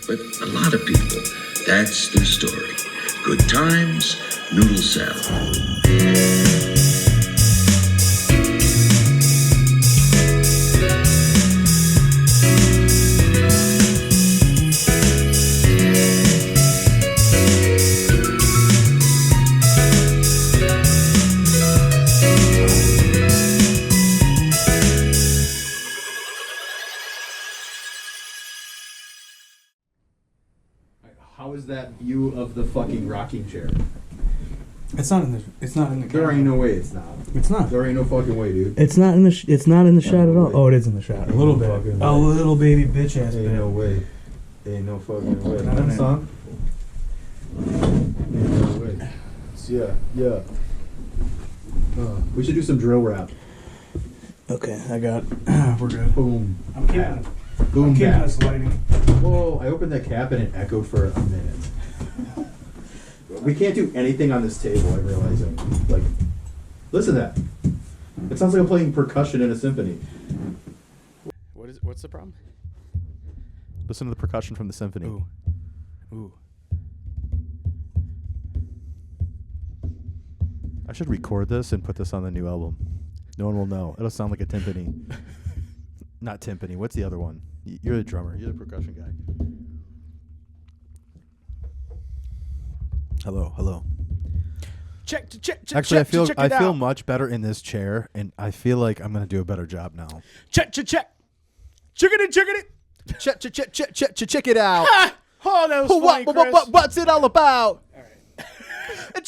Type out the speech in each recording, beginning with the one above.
But a lot of people, that's their story. Good times, Noodle Salad. How is that view of the fucking rocking chair? It's not in the. It's not in the. There camera. ain't no way it's not. It's not. There ain't no fucking way, dude. It's not in the. It's not in the shot at all. way. Oh, it is in the shot. A little bit. Fucking A way. little baby bitch ass Ain't bit. no way. Ain't no fucking way. Not in it. Son? Ain't no way. Yeah. We should do some drill rap. Okay, I got. We're good. Boom. I'm keeping. Bap. Boom. I'm keeping Bap. this lighting. Whoa! I opened that cap and it echoed for a minute. We can't do anything on this table. I'm realizing. Like, listen to that. It sounds like I'm playing percussion in a symphony. What's the problem? Listen to the percussion from the symphony. Ooh. I should record this and put this on the new album. No one will know. It'll sound like a timpani. Not timpani. What's the other one? You're the drummer. You're the percussion guy. Hello. Check. Actually, I feel out. much better in this chair, and I feel like I'm gonna do a better job now. Check. Chicken it. Check it out. Ah! Oh, that was funny, Chris. What's it all about? All right.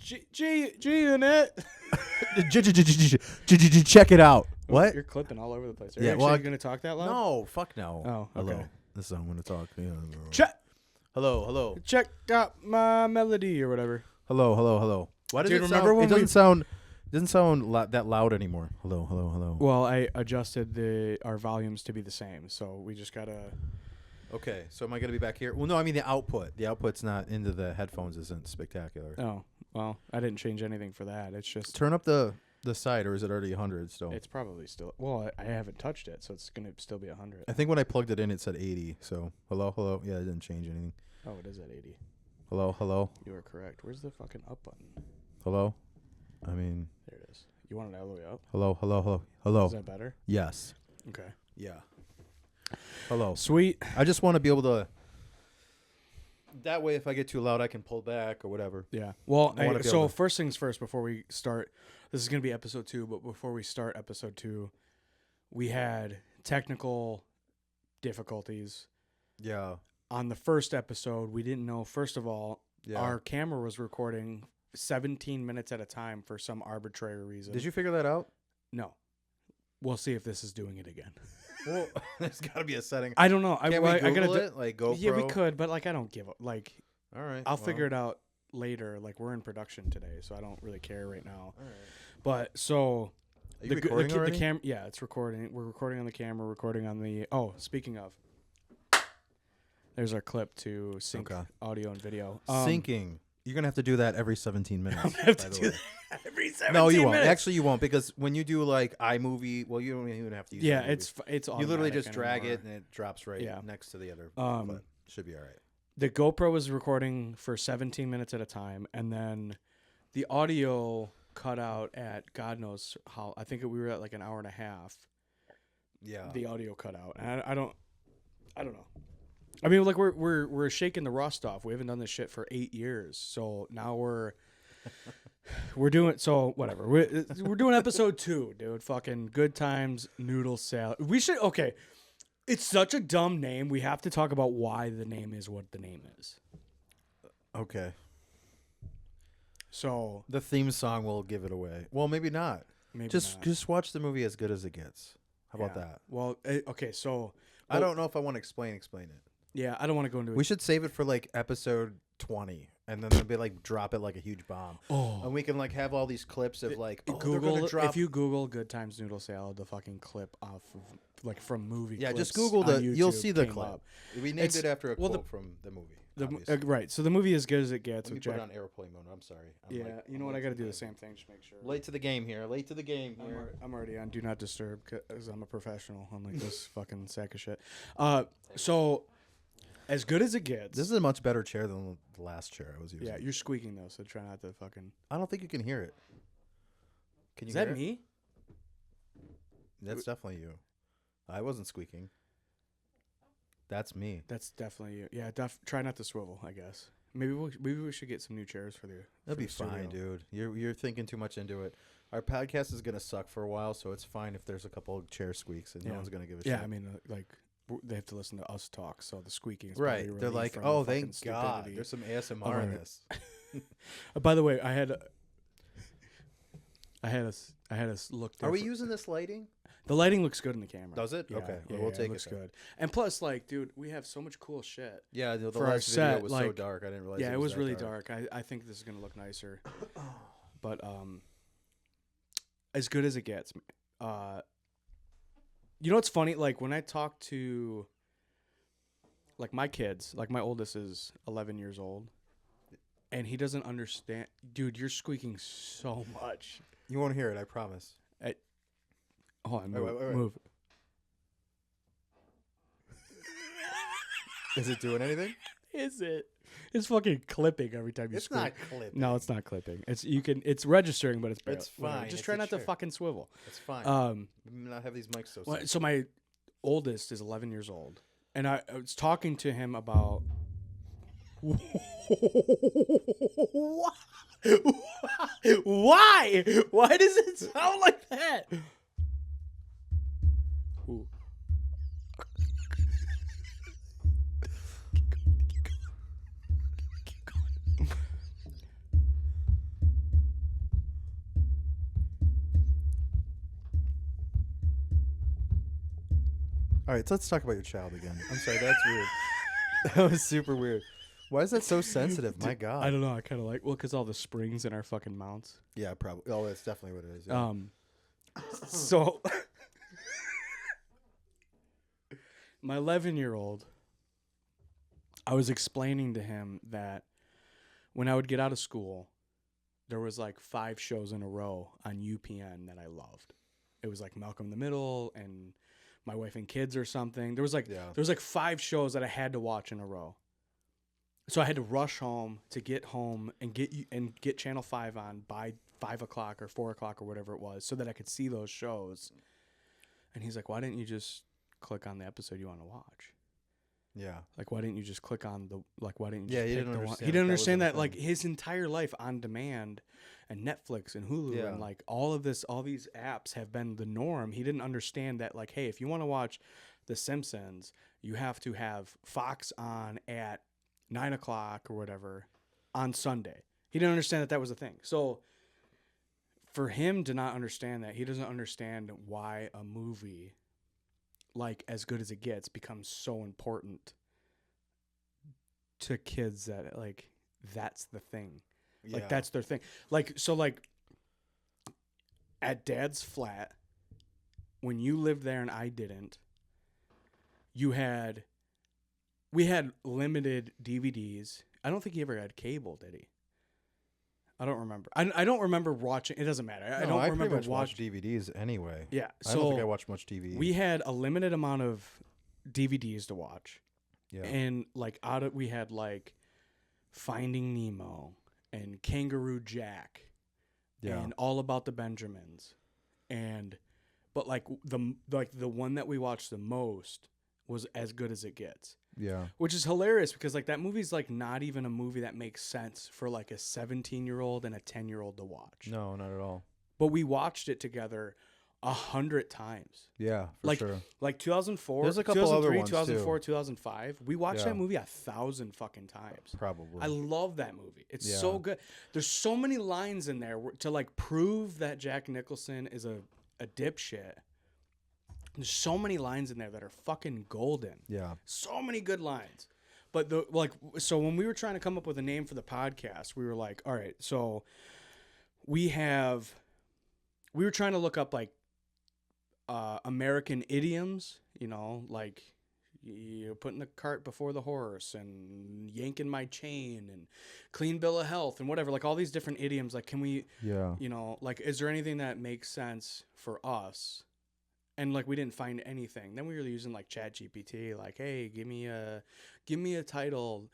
GTNS. Check it out. What? You're clipping all over the place. Are Yeah, you well, actually going to talk that loud? No, fuck no. Oh, Hello. okay. This is how I'm gonna talk. Check. Hello. Check out my melody or whatever. Hello. Why does Dude, it remember sound? when It doesn't sound that loud anymore. Hello. Well, I adjusted our volumes to be the same, so we just got to... Okay, so am I gonna be back here? Well, no, I mean the output. The output's not into the headphones. Isn't spectacular. Oh, well, I didn't change anything for that. It's just... Turn up the side, or is it already 100 still? It's probably still... Well, I haven't touched it, so it's going to still be 100. I think when I plugged it in, it said 80. So hello. Yeah, it didn't change anything. Oh, it is at 80. Hello. You are correct. Where's the fucking up button? Hello. I mean, There it is. You want it all the way up? hello. Is that better? Yes. Okay. Yeah. Hello. Sweet. I just want to be able to. That way, if I get too loud, I can pull back or whatever. Yeah. Well, I wanna be so able to- first things first, before we start, this is going to be episode 2, but before we start episode 2, we had technical difficulties. Yeah. On the first episode, we didn't know, first of all, Yeah. our camera was recording 17 minutes at a time for some arbitrary reason. Did you figure that out? No. We'll see if this is doing it again. Well, there's got to be a setting. I don't know. Can we I Google gotta it? Like GoPro? Yeah, we could, but like I don't give up. Like All right. I'll figure it out later. Like we're in production today, so I don't really care right now. All right. But so Are you recording already? the camera, yeah, it's recording. We're recording on the camera, recording on the. Oh, speaking of, there's our clip to sync audio and video. Syncing. You're gonna have to do that every 17 minutes. I'm gonna have by to the do way. that every 17 No, you won't. minutes. Actually, you won't, because when you do like iMovie, well, you don't even have to use. Yeah, iMovie. it's You literally automatic just drag anymore. it and it drops right next to the other. But should be all right. The GoPro was recording for 17 minutes at a time, and then the audio cut out at God knows how. I think we were at like an hour and a half. Yeah. The audio cut out, and I don't know. I mean, like we're shaking the rust off. We haven't done this shit for 8 years, so now we're doing so. Whatever. We're doing episode 2, dude. Fucking good times, Noodle Salad. We should. Okay, it's such a dumb name. We have to talk about why the name is what the name is. Okay. So The theme song will give it away. Well, maybe not. maybe Just not. just watch the movie As Good as It Gets. How about Yeah. that? Well, okay. So I don't know if I want to explain it. yeah, I don't want to go into it. We should save it for like episode 20, and then they'll be like drop it like a huge bomb. Oh. And we can like have all these clips of like they're Google gonna drop. if you Google "Good Times Noodle Salad," the fucking clip off of like from movie. Yeah, just clips Google on you'll YouTube see the came clip. up. We named It's- it after a well, quote from the movie. The, obviously. right, so the movie As Good as It Gets Let me with put Jack. it on airplane mode. I'm sorry. Yeah, you know what? I got to do the same thing. Just make sure. Late to the game here. Late to the game here. I'm already on Do Not Disturb because I'm a professional, unlike this fucking sack of shit. So, As Good as It Gets. This is a much better chair than the last chair I was using. Yeah, you're squeaking though, so try not to fucking. I don't think you can hear it. Can you Is that hear it? me? That's definitely you. I wasn't squeaking. That's me. That's definitely you. Yeah, try not to swivel, I guess. Maybe we should get some new chairs for the. That'd be for the fine, studio. dude. You're thinking too much into it. Our podcast is gonna suck for a while, so it's fine if there's a couple of chair squeaks and no one's gonna give a shit. Yeah, I mean, like they have to listen to us talk, so the squeaking is right? probably They're relief like, from oh, the thank fucking God, stupidity. there's some ASMR in Alright. this. By the way, I had a look. Are we different. using this lighting? The lighting looks good in the camera. Does it? Yeah, Okay, yeah, we'll yeah, take it it looks then. good. And plus, like, dude, we have so much cool shit. Yeah, the For our last video set, was so like- dark. I didn't realize. Yeah, it was that really dark. I think this is gonna look nicer. But As Good as It Gets. You know what's funny? Like when I talk to like my kids, like my oldest is 11 years old, and he doesn't understand. Dude, you're squeaking so much. You won't hear it, I promise. Hold on, Wait, move. wait. Move. Is it doing anything? Is it? It's fucking clipping every time you It's squeak. not clipping. No, it's not clipping. It's registering, but it's barely. It's whatever. fine. Just It's try a not to chair. fucking swivel. It's fine. We may not have these mics so. So my oldest is 11 years old, and I was talking to him about. Why? Why does it sound like that? Ooh. Keep going. All right, so let's talk about your child again. I'm sorry, that's weird. That was super weird. Why is that so sensitive? My God. I don't know. I kind of like because all the springs in our fucking mounts. Yeah, probably. Oh, that's definitely what it is. Yeah. So my 11-year-old, I was explaining to him that when I would get out of school, there was like 5 shows in a row on UPN that I loved. It was like Malcolm in the Middle and My Wife and Kids or something. There was like 5 shows that I had to watch in a row. So I had to rush home to get home and get Channel 5 on by 5 o'clock or 4 o'clock or whatever it was, so that I could see those shows. And he's like, "Why didn't you just click on the episode you want to watch? Yeah. Like, why didn't you just click on the Why didn't you?" Yeah, just he pick didn't the one? understand He didn't that understand wasn't that a like thing. his entire life on demand and Netflix and Hulu Yeah. and like all these apps have been the norm. He didn't understand that like, hey, if you want to watch The Simpsons, you have to have Fox on at 9 o'clock or whatever on Sunday. He didn't understand that was a thing. So for him to not understand that, he doesn't understand why a movie like As Good as It Gets becomes so important to kids that like that's the thing. Like that's their thing. Like so like at Dad's flat, when you lived there and I didn't, we had limited DVDs. I don't think he ever had cable, did he? I don't remember. I don't remember watching. It doesn't matter. I don't pretty remember much watch DVDs anyway. Yeah, I don't think I watch much TV. We had a limited amount of DVDs to watch. Yeah. And like we had like Finding Nemo and Kangaroo Jack and All About the Benjamins. But like the one that we watched the most was As Good as It Gets. Yeah. Which is hilarious because like that movie's like not even a movie that makes sense for like a 17-year-old and a 10-year-old to watch. No, not at all. But we watched it together 100 times. Yeah, for like, sure. Like 2004, There's a couple other 2003, ones, 2004, too. 2005. We watched that movie 1,000 fucking times. Probably. I love that movie. It's so good. There's so many lines in there to like prove that Jack Nicholson is a dipshit. There's so many lines in there that are fucking golden. Yeah. So many good lines. But so when we were trying to come up with a name for the podcast, we were like, all right, so we were trying to look up like American idioms, like you're putting the cart before the horse and yanking my chain and clean bill of health and whatever, like all these different idioms. Like, can we, like, is there anything that makes sense for us? And like, we didn't find anything. Then we were using like Chat GPT, like, hey, give me a title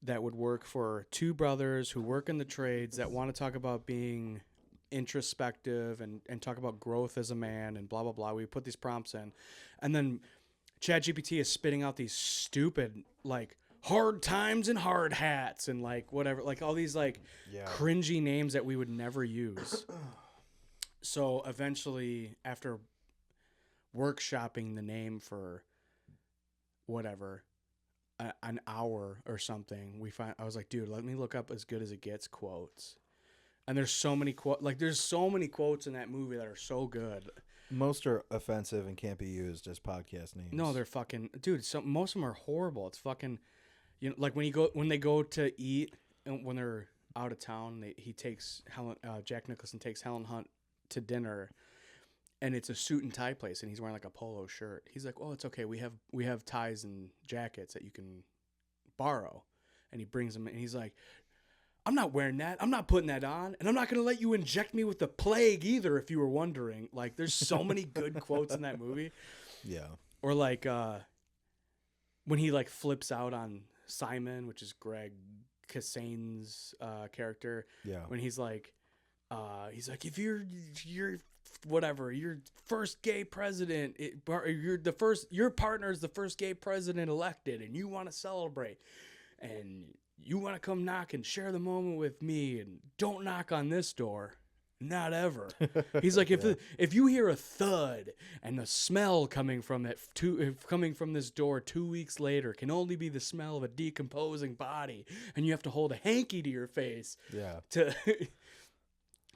that would work for two brothers who work in the trades that want to talk about being introspective and talk about growth as a man and blah, blah, blah. We put these prompts in, and then ChatGPT is spitting out these stupid, like, hard times and hard hats and like whatever, like all these like cringy names that we would never use. So eventually, after workshopping the name for whatever, an hour or something, I was like, dude, let me look up As Good As It Gets quotes. And there's so many quotes in that movie that are so good. Most are offensive and can't be used as podcast names. No, they're fucking, dude. Most of them are horrible. It's fucking, like when they go to eat and when they're out of town, Jack Nicholson takes Helen Hunt to dinner, and it's a suit and tie place, and he's wearing like a polo shirt. He's like, "Oh, it's okay. We have ties and jackets that you can borrow," and he brings them, and he's like, I'm not wearing that. I'm not putting that on. And I'm not going to let you inject me with the plague either, if you were wondering. Like, there's so many good quotes in that movie. Yeah. Or, like, when he, like, flips out on Simon, which is Greg Kissane's character. Yeah. When he's like, if you're whatever, you're first gay president, your partner's the first gay president elected, and you want to celebrate. And you want to come knock and share the moment with me, and don't knock on this door. Not ever. He's like, if you hear a thud and the smell coming from this door 2 weeks later can only be the smell of a decomposing body, and you have to hold a hanky to your face. Yeah.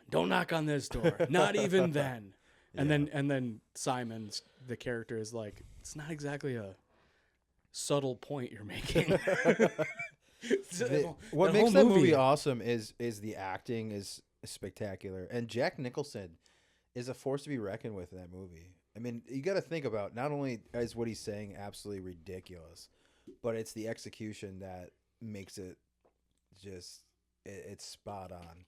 Don't knock on this door. Not even then. And then Simon's, the character, is like, it's not exactly a subtle point you're making. What makes that movie awesome is the acting is spectacular, and Jack Nicholson is a force to be reckoned with in that movie. I mean, you got to think about, not only is what he's saying absolutely ridiculous, but it's the execution that makes it just it's spot on.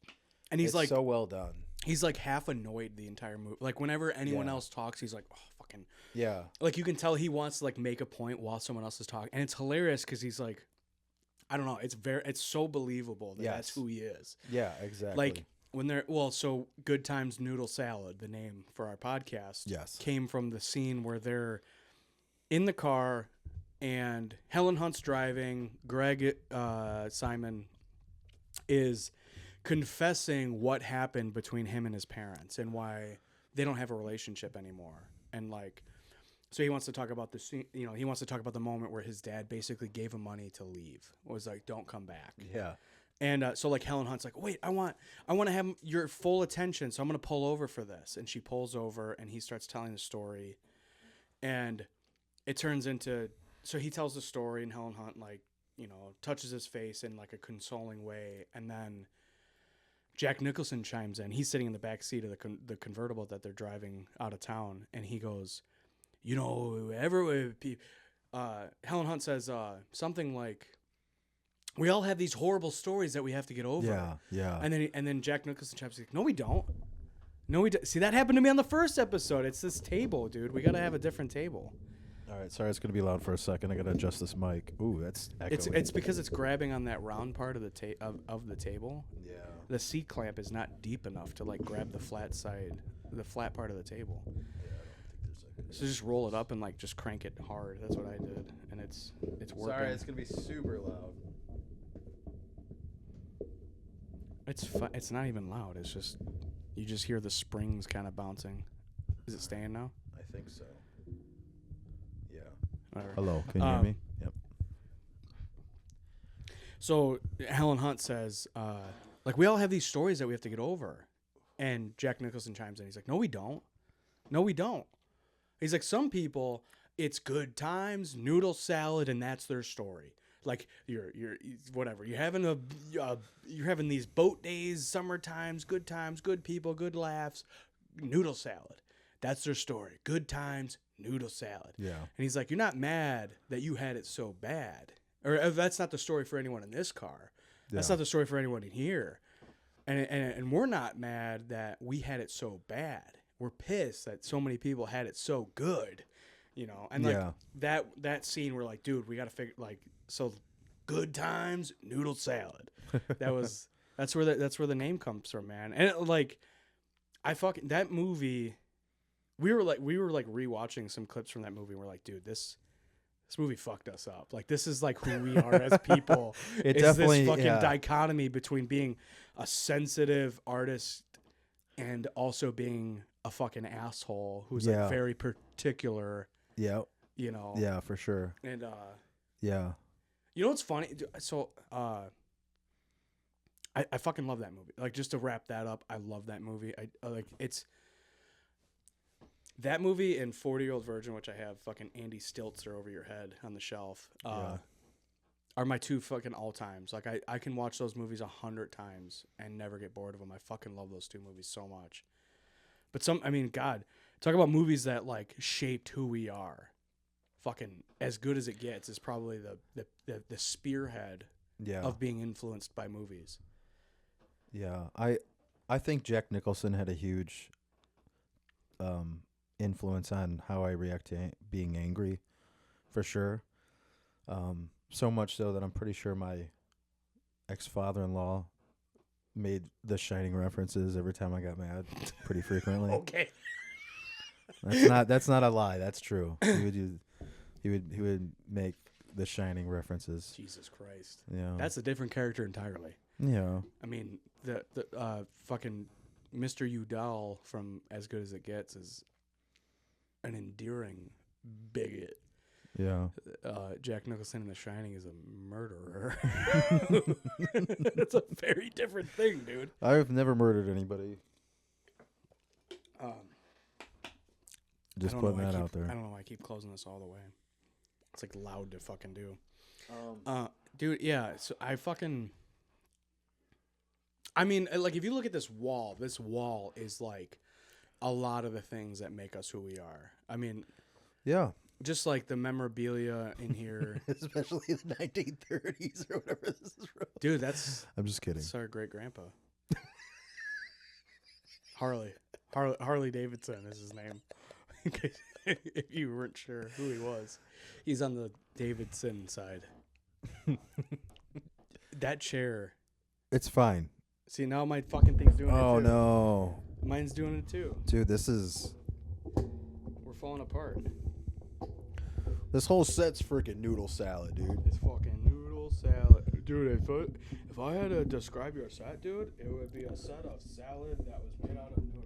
And he's like so well done. He's like half annoyed the entire movie. Like whenever anyone else talks, he's like, oh, fucking. Yeah. Like you can tell he wants to like make a point while someone else is talking. And it's hilarious because he's like, I don't know. It's so believable that that's who he is. Yeah, exactly. Like when so Good Times Noodle Salad, the name for our podcast, came from the scene where they're in the car and Helen Hunt's driving. Greg Simon is confessing what happened between him and his parents and why they don't have a relationship anymore. And like, so he wants to talk about the scene, he wants to talk about the moment where his dad basically gave him money to leave. It was like, don't come back. Yeah. And so like Helen Hunt's like, wait, I want to have your full attention. So I'm going to pull over for this. And she pulls over and he starts telling the story. And it turns into, so he tells the story and Helen Hunt like, touches his face in like a consoling way. And then Jack Nicholson chimes in. He's sitting in the back seat of the convertible that they're driving out of town. And he goes, Helen Hunt says something like, we all have these horrible stories that we have to get over. Yeah, yeah. And then Jack Nicholson chimes in, no, we don't. No, we don't. See, that happened to me on the first episode. It's this table, dude. We got to have a different table. All right, sorry, it's going to be loud for a second. I got to adjust this mic. Ooh, that's echoing. It's because it's grabbing on that round part of the of the table. Yeah. The seat clamp is not deep enough to like grab the flat part of the table. So just roll it up and like just crank it hard. That's what I did, and it's working. Sorry, it's gonna be super loud. It's not even loud. It's just you just hear the springs kind of bouncing. Is it staying now? I think so. Yeah. Whatever. Hello, can you hear me? Yep. So Helen Hunt says, like we all have these stories that we have to get over, and Jack Nicholson chimes in. He's like, no, we don't. No, we don't. He's like, some people, it's Good Times, Noodle Salad, and that's their story. Like you're whatever. You're having these boat days, summer times, good people, good laughs. Noodle salad. That's their story. Good times, noodle salad. Yeah. And he's like, you're not mad that you had it so bad. Or that's not the story for anyone in this car. That's not the story for anyone in here. And we're not mad that we had it so bad. We're pissed that so many people had it so good, you know. And like that scene, we're like, dude, we got to figure like so. Good times, noodle salad. That's where the name comes from, man. And that movie. We were rewatching some clips from that movie. And we're like, dude, this movie fucked us up. Like, this is like who we are as people. It is definitely this fucking dichotomy between being a sensitive artist and also being a fucking asshole who's like very particular. Yeah. You know. Yeah, for sure. And yeah. You know what's funny? So I fucking love that movie. Like, just to wrap that up, I love that movie. I like it's. That movie and 40-Year-Old Virgin, which I have fucking Andy Stiltzer over your head on the shelf, are my two fucking all-times. Like, I can watch those movies 100 times and never get bored of them. I fucking love those two movies so much. But God, talk about movies that, like, shaped who we are. Fucking As Good As It Gets is probably the spearhead of being influenced by movies. Yeah. I think Jack Nicholson had a huge influence on how I react to being angry, for sure. So much so that I'm pretty sure my ex-father-in-law made The Shining references every time I got mad, pretty frequently. Okay, that's not a lie. That's true. He would make The Shining references. Jesus Christ. Yeah, that's a different character entirely. Yeah, I mean the fucking Mr. Udall from As Good As It Gets is an endearing bigot. yeah. Jack Nicholson in The Shining is a murderer. It's a very different thing, dude. I've never murdered anybody. Just putting that out there. I don't know why I keep closing this all the way. It's like loud to fucking do. Dude, yeah. So I mean, like, if you look at this wall is like a lot of the things that make us who we are. I mean, Yeah. just like the memorabilia in here. Especially the 1930s or whatever this is from. Dude, that's I'm just kidding. our great grandpa. Harley Davidson is his name. In case if you weren't sure who he was. He's on the Davidson side. That chair. It's fine. See, now my fucking thing's doing it too. Oh, no. Mine's doing it too. Dude, this is... We're falling apart. This whole set's freaking noodle salad, dude. It's fucking noodle salad. Dude, if I had to describe your set, dude, it would be a set of salad that was made out of noodles.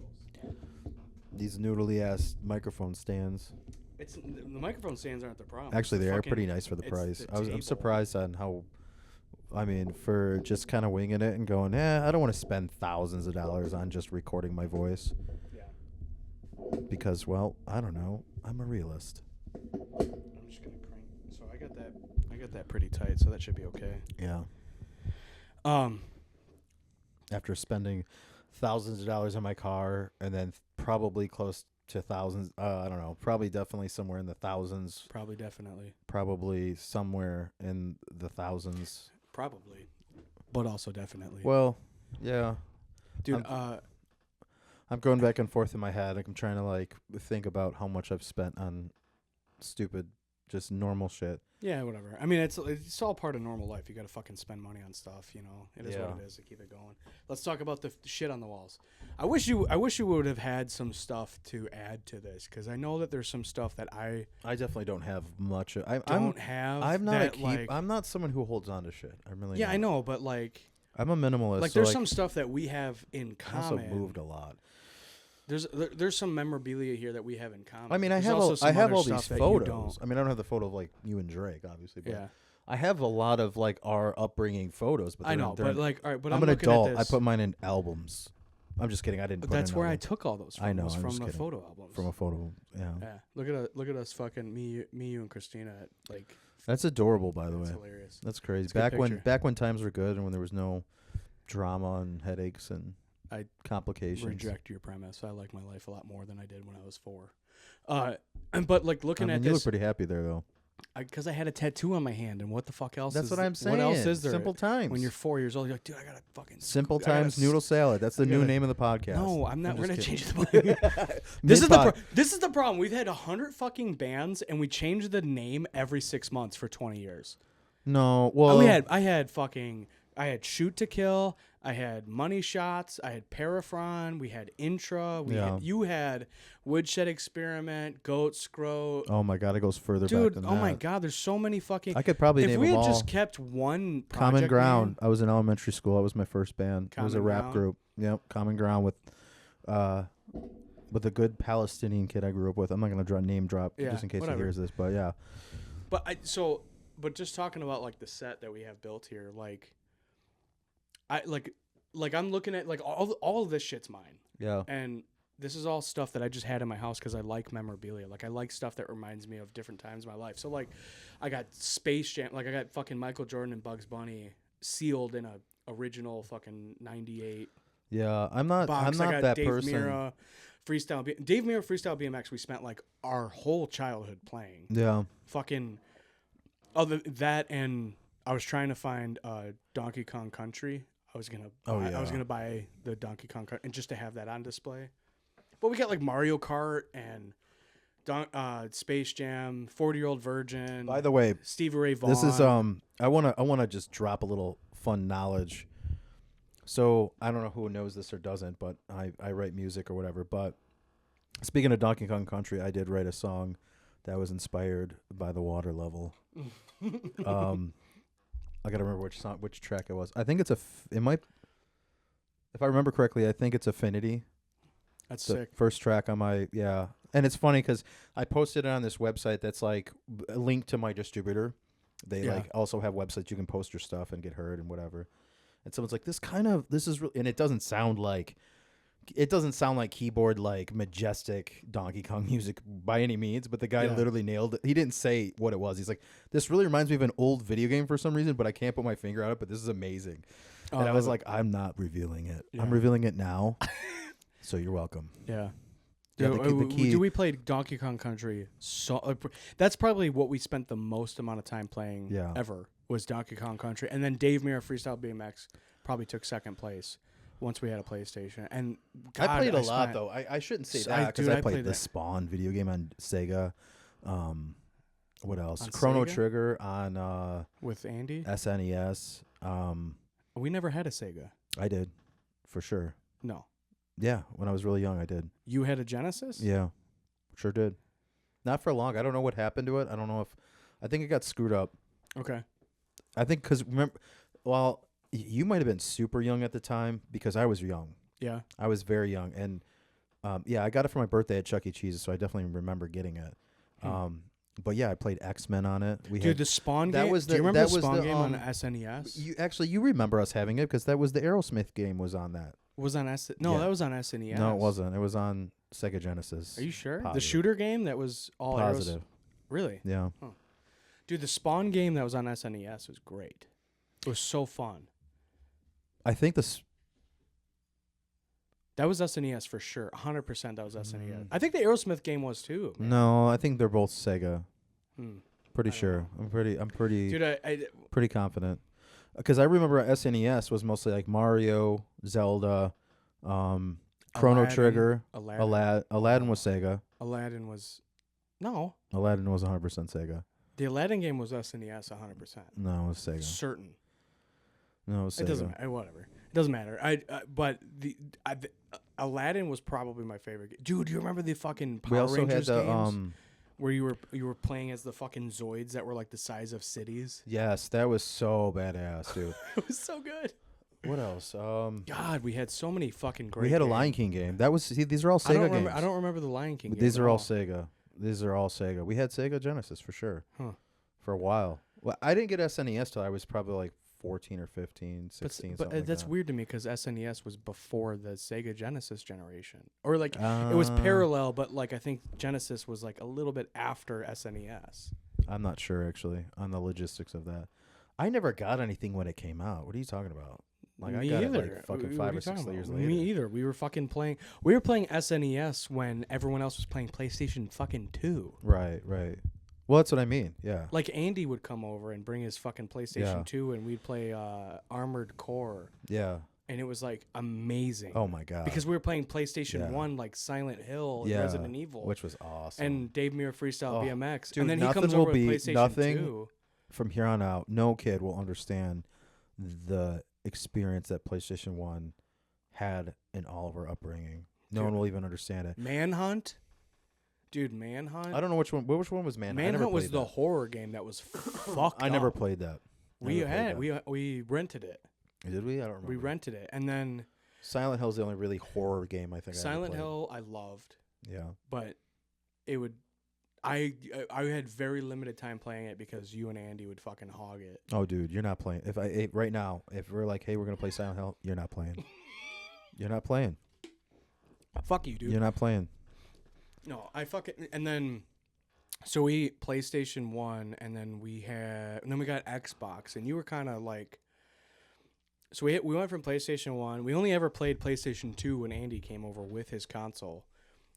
These noodly-ass microphone stands. The microphone stands aren't the problem. Actually, It's they the are fucking- pretty nice for the it's price. the I'm table. surprised on how... I mean, for just kind of winging it and going, I don't want to spend thousands of dollars on just recording my voice. Yeah. Because, well, I don't know. I'm a realist. I'm just gonna crank. So I got that pretty tight, so that should be okay. Yeah. After spending thousands of dollars on my car and then probably close to thousands, I don't know, probably definitely somewhere in the thousands, Probably, definitely. probably somewhere in the thousands. Probably. But also definitely. Well, yeah. Dude, I'm going back and forth in my head. Like, I'm trying to like think about how much I've spent on stupid, just normal shit. yeah, whatever. I mean, it's all part of normal life. You got to fucking spend money on stuff, you know. It is what Yeah. it is to keep it going. Let's talk about the shit on the walls. I wish you would have had some stuff to add to this, because I know that there's some stuff that I definitely don't have much. don't have. I'm not that, like, I'm not someone who holds on to shit. I'm really. yeah, not. I know, but like I'm a minimalist. like so, there's some stuff that we have in I also common. moved a lot. There's some memorabilia here that we have in common. I mean, I There's have also I some have other all stuff these that you photos. don't. I mean, I don't have the photo of like you and Drake, obviously. But Yeah, I have a lot of like our upbringing photos. But I they're- know, they're- but like, all right, but I'm I'm an looking adult. At I this. put mine in albums. I'm just kidding. I didn't. But put that's in where I albums. took all those from. I know, was I'm from just the kidding. photo albums. From a photo. Yeah. Yeah, look at us fucking me, you and Christina at like That's adorable, by the That's way. hilarious. That's crazy. It's a good picture. Back when times were good and when there was no drama and headaches and I complications. Reject your premise. I like my life a lot more than I did when I was 4. But like looking at you this, look pretty happy there, though. because I had a tattoo on my hand, and what the fuck else? That's is what I'm saying. What else is there? Simple Times. When you're 4 years old, you're like, dude, I gotta fucking Simple I gotta Times Noodle Salad. That's the I new gotta- name of the podcast. No, I'm not. I'm We're just gonna kidding. change the. This is the Mid-pod. this is the problem. We've had 100 fucking bands, and we change the name every 6 months for 20 years. No, well, I had Shoot to Kill. I had Money Shots. I had Paraphron. We had Intra. You had Woodshed Experiment, Goat Scroat. Oh my god, it goes further Dude, back than oh that. my god, there's so many fucking. I could probably if name we them had all. just kept one project Common Ground. name- I was in elementary school. That was my first band. It was a Common rap Ground? group. Yep, Common Ground with a good Palestinian kid I grew up with. I'm not gonna name drop Yeah, just in case whatever. he hears this, but yeah. But just talking about like the set that we have built here, like I'm looking at like all of this shit's mine. Yeah. And this is all stuff that I just had in my house because I like memorabilia. Like I like stuff that reminds me of different times in my life. So like I got Space Jam, like I got fucking Michael Jordan and Bugs Bunny sealed in a original fucking 98 Yeah, I'm box. not I got that Dave person. Mirra, Dave Mirra Freestyle BMX. We spent like our whole childhood playing. Yeah. Fucking other that, and I was trying to find Donkey Kong Country. I was gonna buy the Donkey Kong Country and just to have that on display. But we got like Mario Kart and Space Jam, 40-Year-Old Virgin. By the way, Stevie Ray Vaughan. this is I wanna just drop a little fun knowledge. So I don't know who knows this or doesn't, but I write music or whatever. But speaking of Donkey Kong Country, I did write a song that was inspired by the water level. I gotta remember which track it was. I think if I remember correctly, I think it's Affinity. That's The sick. first track on my and it's funny because I posted it on this website that's like a link to my distributor. They Yeah. like also have websites you can post your stuff and get heard and whatever. And someone's like, this is really, and it doesn't sound like keyboard like majestic Donkey Kong music by any means, but the guy Yeah. literally nailed it. He didn't say what it was. He's like, this really reminds me of an old video game for some reason, but I can't put my finger on it, but this is amazing. And I was like, I'm not revealing it. Yeah. I'm revealing it now. So you're welcome. Yeah. Yeah, the key- We played Donkey Kong Country. So that's probably what we spent the most amount of time playing Yeah. ever was Donkey Kong Country, and then Dave Mirra Freestyle BMX probably took second place once we had a PlayStation. And God, I played a lot spent- though. I shouldn't say So- that because dude, I I played played the that. Spawn video game on Sega. What else? On Chrono Sega? Trigger on with Andy. SNES. We never had a Sega. I did, for sure. No, Yeah, when I was really young, I did. you had a Genesis. Yeah, sure did. Not for long. I don't know what happened to it. I don't know if I think it got screwed up. Okay. I think because remember, you might have been super young at the time because I was young. Yeah. I was very young, and I got it for my birthday at Chuck E. Cheese, so I definitely remember getting it. But yeah, I played X-Men on it. Dude, the Spawn that game. was Do you the- remember that the was Spawn the, game on um, SNES? you remember us having it because that was the Aerosmith game was on that. Was on S. No, Yeah. that was on SNES. No, it wasn't. It was on Sega Genesis. Are you sure? The Positive. shooter game that was all Positive. Really? Yeah. Dude, the Spawn game that was on SNES was great. It was so fun. I think this. That was SNES for sure. 100% that was SNES. Mm. I think the Aerosmith game was too. man. No, I think they're both Sega. Hmm. Pretty I don't sure. I'm pretty Dude, pretty confident. Because I remember SNES was mostly like Mario, Zelda, Chrono Aladdin. Trigger, Aladdin. Aladdin was Sega. Aladdin was. No. Aladdin was 100% Sega. The Aladdin game was SNES 100%. No, it was Sega. Certain. No, it was Sega. It doesn't matter. Whatever. It doesn't matter. But Aladdin was probably my favorite game. Dude, do you remember the fucking Power We also Rangers had the games? Where you were playing as the fucking Zoids that were like the size of cities. Yes, that was so badass, dude. It was so good. What else? God, we had so many fucking great. We had a games. Lion King game. That was these are all Sega games. I don't remember the Lion King. But game these at are all Sega. These are all Sega. We had Sega Genesis for sure. Huh. For a while. Well, I didn't get SNES till I was probably like 14 or 15, 16. But something like that's that. weird to me because SNES was before the Sega Genesis generation, or like it was parallel, but like I think Genesis was like a little bit after SNES. I'm not sure actually on the logistics of that. I never got anything when it came out. What are you talking about? Like I got it like fucking 5 or 6 years later. Me either. We were fucking playing. We were playing SNES when everyone else was playing PlayStation fucking 2. Right. Well, that's what I mean. Yeah. Like Andy would come over and bring his fucking PlayStation 2, and we'd play Armored Core, Yeah. and it was like amazing. Oh my god. Because we were playing PlayStation Yeah. 1, like Silent Hill and Yeah, Resident Evil, which was awesome. and Dave Mirra Freestyle Oh, BMX, dude, and then he nothing comes will over be- with PlayStation nothing 2. From here on out, no kid will understand the experience that PlayStation 1 had in all of our upbringing. No one will even understand it. Manhunt, dude, Manhunt. I don't know which one. Which one was Manhunt? I never Manhunt was played the that. horror game that was fucked I never up. played that. We Never played had that. we rented it. Did we? I don't remember. We rented it, and then Silent Hill's the only really horror game I think. Silent I ever Hill I loved, played. Yeah. but it would. I had very limited time playing it because you and Andy would fucking hog it. Oh, dude, you're not playing. Right now, if we're like, hey, we're gonna play Silent Hill, you're not playing. You're not playing. Fuck you, dude. You're not playing. No, I fucking and then. So we PlayStation 1, and then we got Xbox, and you were kind of like. So we went from PlayStation 1. We only ever played PlayStation 2 when Andy came over with his console.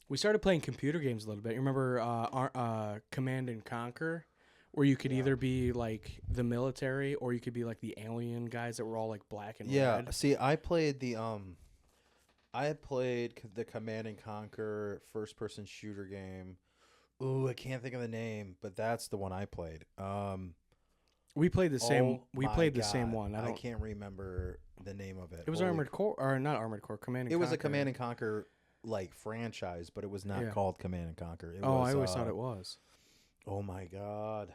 We started playing computer games a little bit. You remember Command and Conquer, where you could either be like the military or you could be like the alien guys that were all like black and Yeah. red. See, I played the Command and Conquer first person shooter game. Ooh, I can't think of the name, but that's the one I played. We played the same. Oh We my played the same God, one. I can't remember the name of it. It was Holy- Armored Core, or not Armored Core. Command and It Conquer. was a Command and Conquer like franchise, but it was not Yeah. called Command and Conquer. It Oh, was, I always thought it was. Oh my god,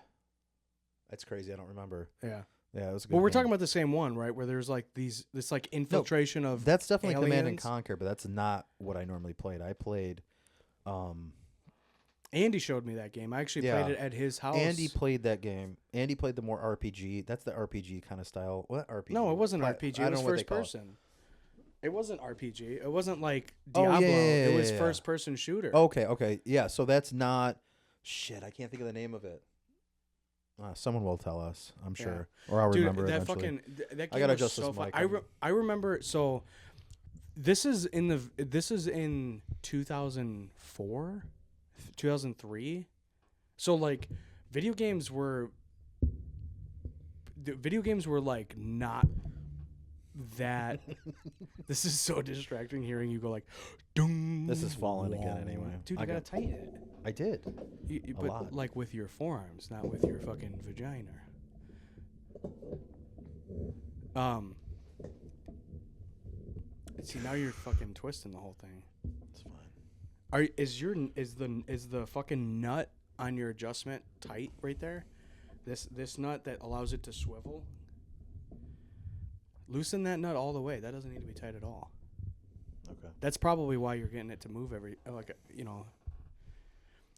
that's crazy. I don't remember. Yeah. Yeah, it was a good. Well, we're game. talking about the same one, right? Where there's like this like infiltration of. That's definitely Command and aliens. Conquer, but that's not what I normally played. I played. Andy showed me that game. I actually Yeah. played it at his house. Andy played that game. Andy played the more RPG. That's the RPG kind of style. What RPG? No, it wasn't I- RPG. I It don't was know what they first call it. person. It wasn't RPG. It wasn't like Oh, yeah, Diablo. yeah, It was yeah. first person shooter. Okay. Yeah, so that's not. Shit, I can't think of the name of it. Someone will tell us, I'm Yeah. sure, or I'll Dude, remember that eventually. fucking that I game gotta was adjust so this fun. mic. I remember. So this is in 2004, 2003. So like video games were like not that. This is so distracting hearing you go like dung. This is falling again wong. anyway. Dude, I you gotta got- tighten it. I did. But lot. like with your forearms, not with your fucking vagina. See, now you're fucking twisting the whole thing. It's fine. Is the fucking nut on your adjustment tight right there? This nut that allows it to swivel. Loosen that nut all the way. That doesn't need to be tight at all. Okay. That's probably why you're getting it to move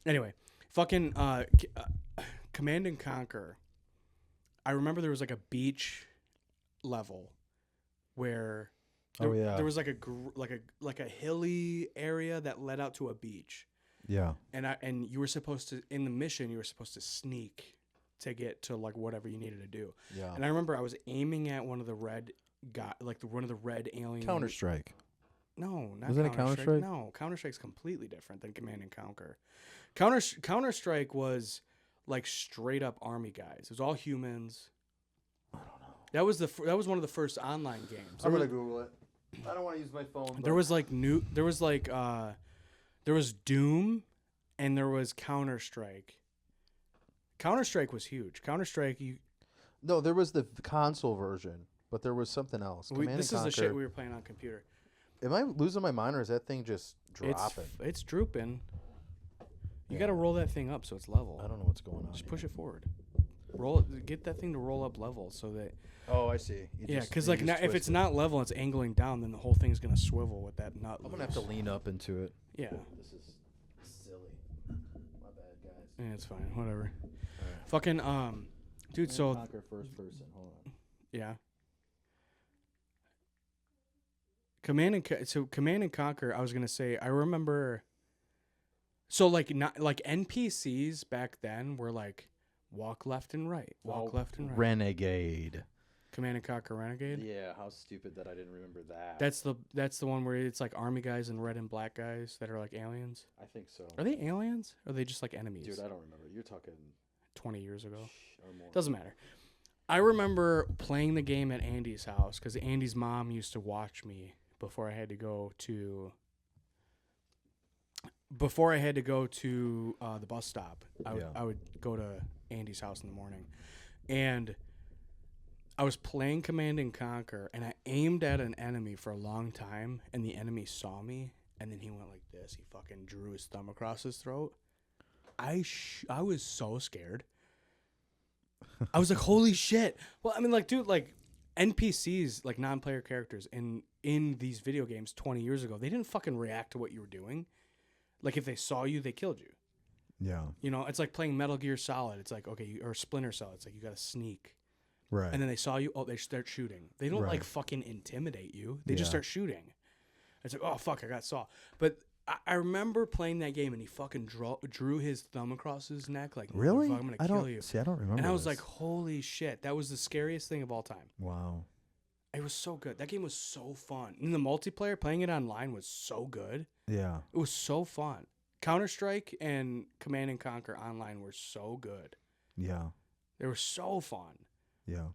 Anyway, fucking Command and Conquer. I remember there was like a beach level where there was like a hilly area that led out to a beach. Yeah. And you were supposed to, in the mission, you were supposed to sneak to get to like whatever you needed to do. Yeah. And I remember I was aiming at one of the red one of the red alien. Counter-Strike. No, not Wasn't it Counter-Strike. Counter-Strike? No, Counter-Strike's completely different than Command and Conquer. Counter-Strike was like straight up army guys. It was all humans. I don't know. That was one of the first online games. Google it. I don't want to use my phone. There was Doom, and there was Counter-Strike. Counter-Strike was huge. Counter-Strike, No, there was the console version, but there was something else. Command this and is the Conquer. shit we were playing on computer. Am I losing my mind, or is that thing just dropping? It's drooping. You Yeah. got to roll that thing up so it's level. I don't know what's going on. Just push it forward. Roll it. Get that thing to roll up level so that. Oh, I see. Because like now, if it's not level, and it's angling down, then the whole thing's gonna swivel with that nut. I'm gonna have to lean up into it. Yeah. This is silly. My bad, guys. Yeah, it's fine. Whatever. Fucking dude. So Conquer first person. Hold on. Yeah. Command and Conquer. I was gonna say. I remember. So like not like NPCs back then were like walk left and right, walk left and right. Renegade. Command and Conquer Renegade. Yeah, how stupid that I didn't remember that. That's the one where it's like army guys and red and black guys that are like aliens. I think so. Are they aliens? Or are they just like enemies? Dude, I don't remember. You're talking 20 years ago. or more. Doesn't matter. I remember playing the game at Andy's house because Andy's mom used to watch me before I had to go to the bus stop. I would go to Andy's house in the morning, and I was playing Command and Conquer, and I aimed at an enemy for a long time, and the enemy saw me, and then he went like this. He fucking drew his thumb across his throat. I was so scared. I was like, holy shit. Well, I mean, like, dude, like, NPCs, like, non-player characters in these video games 20 years ago, they didn't fucking react to what you were doing. Like, if they saw you, they killed you. Yeah. You know, it's like playing Metal Gear Solid. It's like, okay, or Splinter Cell. It's like, you got to sneak. Right. And then they saw you, they start shooting. They don't, like, fucking intimidate you. They just start shooting. It's like, oh, fuck, I got saw. But I remember playing that game, and he fucking drew his thumb across his neck. Like, really? I'm going to kill you. See, I don't remember. And I was this. like, holy shit. That was the scariest thing of all time. Wow. It was so good. That game was so fun. And the multiplayer, playing it online was so good. Yeah. It was so fun. Counter-Strike and Command and Conquer online were so good. Yeah. They were so fun. Yeah.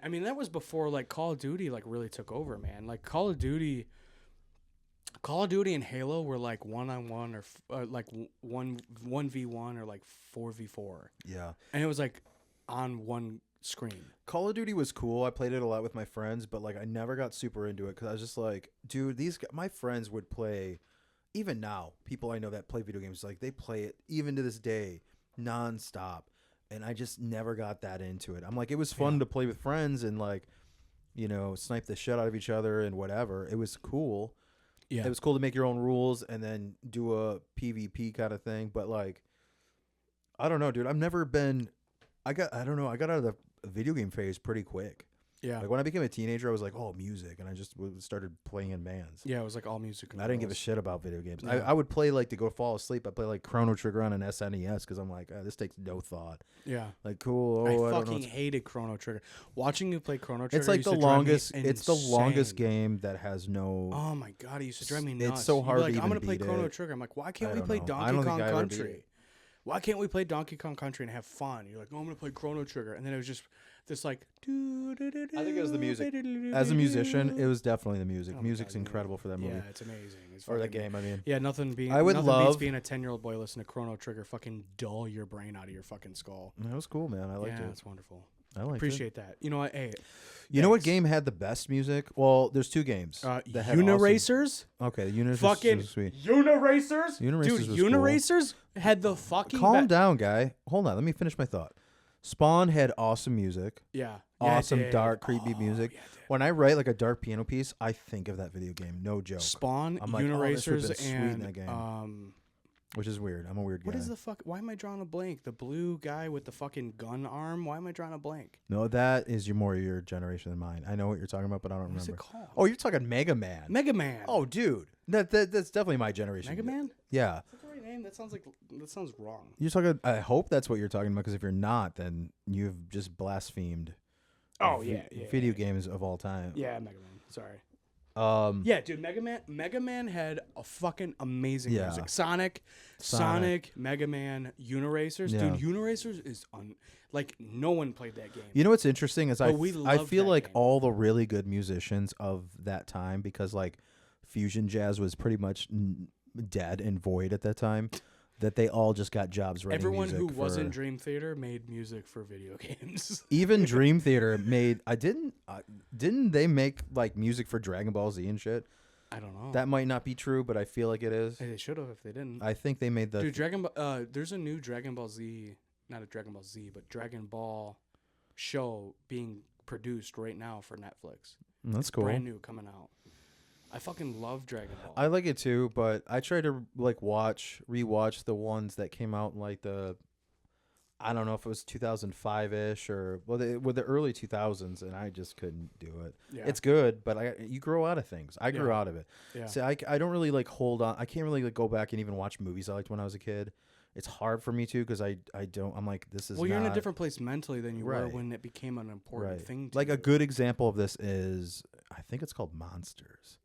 I mean, that was before, like, Call of Duty, like, really took over, man. Like, Call of Duty and Halo were, like, 1-on-1 or, like, 1v1 or, like, 4v4. Yeah. And it was, like, on one screen. Call of Duty was cool. I played it a lot with my friends, but, like, I never got super into it because I was just like, dude, my friends would play, even now, people I know that play video games, like, they play it, even to this day, nonstop. And I just never got that into it. I'm like, it was fun to play with friends and, like, you know, snipe the shit out of each other and whatever. It was cool. Yeah. It was cool to make your own rules and then do a PvP kind of thing. But, like, I don't know, dude. I've never been, I got out of the video game phase pretty quick. Yeah. Like, when I became a teenager, I was like, oh, music. And I just started playing in bands. Yeah, it was like all music. And I didn't give a shit about video games. Yeah. I would play, like, to go fall asleep. I'd play, like, Chrono Trigger on an SNES because I'm like, this takes no thought. Yeah. Like, cool. I don't fucking know. hated Chrono Trigger. Watching you play Chrono Trigger, It's like used the to drive me longest. It's the longest insane. game that has no. Oh my god, it used to drive me nuts. It's so hard You'd be to like, I'm even gonna play beat Chrono it. Trigger. I'm like, why can't I we don't play know. I Donkey don't think Kong I ever beat Country? it. Why can't we play Donkey Kong Country and have fun? You're like, oh, I'm gonna play Chrono Trigger, and then it was just this like. I think it was the music. As a musician, it was definitely the music. Oh my Music's God, incredible for that movie. Yeah, it's amazing. It's Or that fucking- game, I mean. Yeah, nothing beats being a 10-year-old boy listening to Chrono Trigger fucking dull your brain out of your fucking skull. That was cool, man. I liked Yeah, it. it's wonderful. I liked Appreciate that. You know what? Hey, You know what thanks. game had the best music? Well, there's two games. that had Uniracers? awesome- Okay, the Uniracers Fucking was sweet. Uniracers? Uniracers Dude, was cool. Uniracers had the fucking Calm down, guy. Hold on. Let me finish my thought. Spawn had awesome music. Yeah. Awesome, Yeah, it dark, did. creepy music. yeah, it did. When I write like a dark piano piece, I think of that video game. No joke. Spawn, I'm like, oh, this would've Uniracers, been sweet in and that game. Which is weird. I'm a weird guy. what is the fuck? Why am I drawing a blank? The blue guy with the fucking gun arm. Why am I drawing a blank? No, that is more your generation than mine. I know what you're talking about, but I don't What's remember. it called? Oh, you're talking Mega Man. Mega Man. Oh, dude, that's definitely my generation. Mega Man. Yeah. Is that the right name? That sounds wrong. You're talking. I hope that's what you're talking about, because if you're not, then you've just blasphemed. Oh yeah, Video games of all time. Yeah, Mega Man. Sorry. Um. Yeah, dude, Mega Man had a fucking amazing Yeah. music. Sonic, Mega Man, Uniracers. Yeah. Dude, Uniracers is like no one played that game. You know what's interesting is But I we feel loved like that game. all the really good musicians of that time, because like fusion jazz was pretty much dead and void at that time, that they all just got jobs writing Everyone music who for, wasn't Dream Theater made music for video games. even Dream Theater made. Didn't they make like music for Dragon Ball Z and shit? I don't know. That might not be true, but I feel like it is. Hey, they should have if they didn't. I think they made the. Dude, there's a new Dragon Ball Z, not a Dragon Ball Z, but Dragon Ball show being produced right now for Netflix. That's cool. Brand new coming out. I fucking love Dragon Ball. I like it too, but I try to like rewatch the ones that came out in like the I don't know if it was 2005-ish or with the early 2000s, and I just couldn't do it. Yeah. It's good, but you grow out of things. I grew out of it. Yeah. So I don't really like hold on. I can't really like go back and even watch movies I liked when I was a kid. It's hard for me to because I don't. I'm like, this is Well, you're in a not- different place mentally than you were Right. when it became an important right. thing. To Like you. a good example of this is, I think it's called Monsters.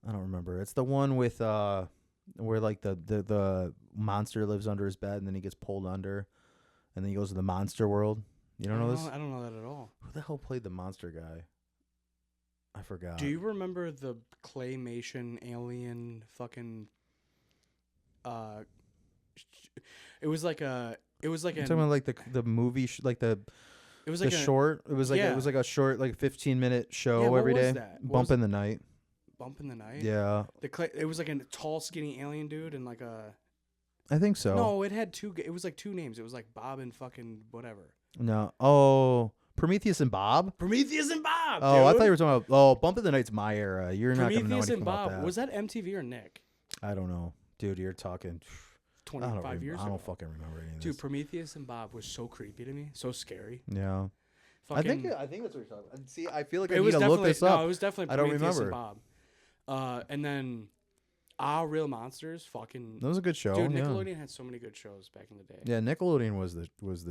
I don't remember. It's the one with where like the monster lives under his bed and then he gets pulled under, and then he goes to the monster world. You don't know this? I don't know that at all. Who the hell played the monster guy? I forgot. Do you remember the claymation alien fucking? It was like a. It was like You're a. talking about like the movie like the It was the like a short. It was like yeah. It was like a short like 15-minute show Yeah, what every was day. that? What Bump was- in the night. bump in the night. Yeah, It was like a tall, skinny alien dude and like a. I think so. No, it had two. It was like two names. It was like Bob and fucking whatever. No. Oh, Prometheus and Bob. Prometheus and Bob. Oh, I dude. thought you were talking about. Oh, Bump in the Night's my era. You're not gonna know Prometheus anything and about Bob. that. Was that MTV or Nick? I don't know, dude. You're talking. I don't 25 years I ago. don't fucking remember any of this. Dude, Prometheus and Bob was so creepy to me, so scary. Yeah. Fucking, I think that's what you're talking about. See, I feel like I it need was to look definitely this up. no, it was definitely I don't Prometheus and remember. Bob. And then Real Monsters, fucking That was a good show. dude. yeah. Nickelodeon had so many good shows back in the day. Yeah, Nickelodeon was the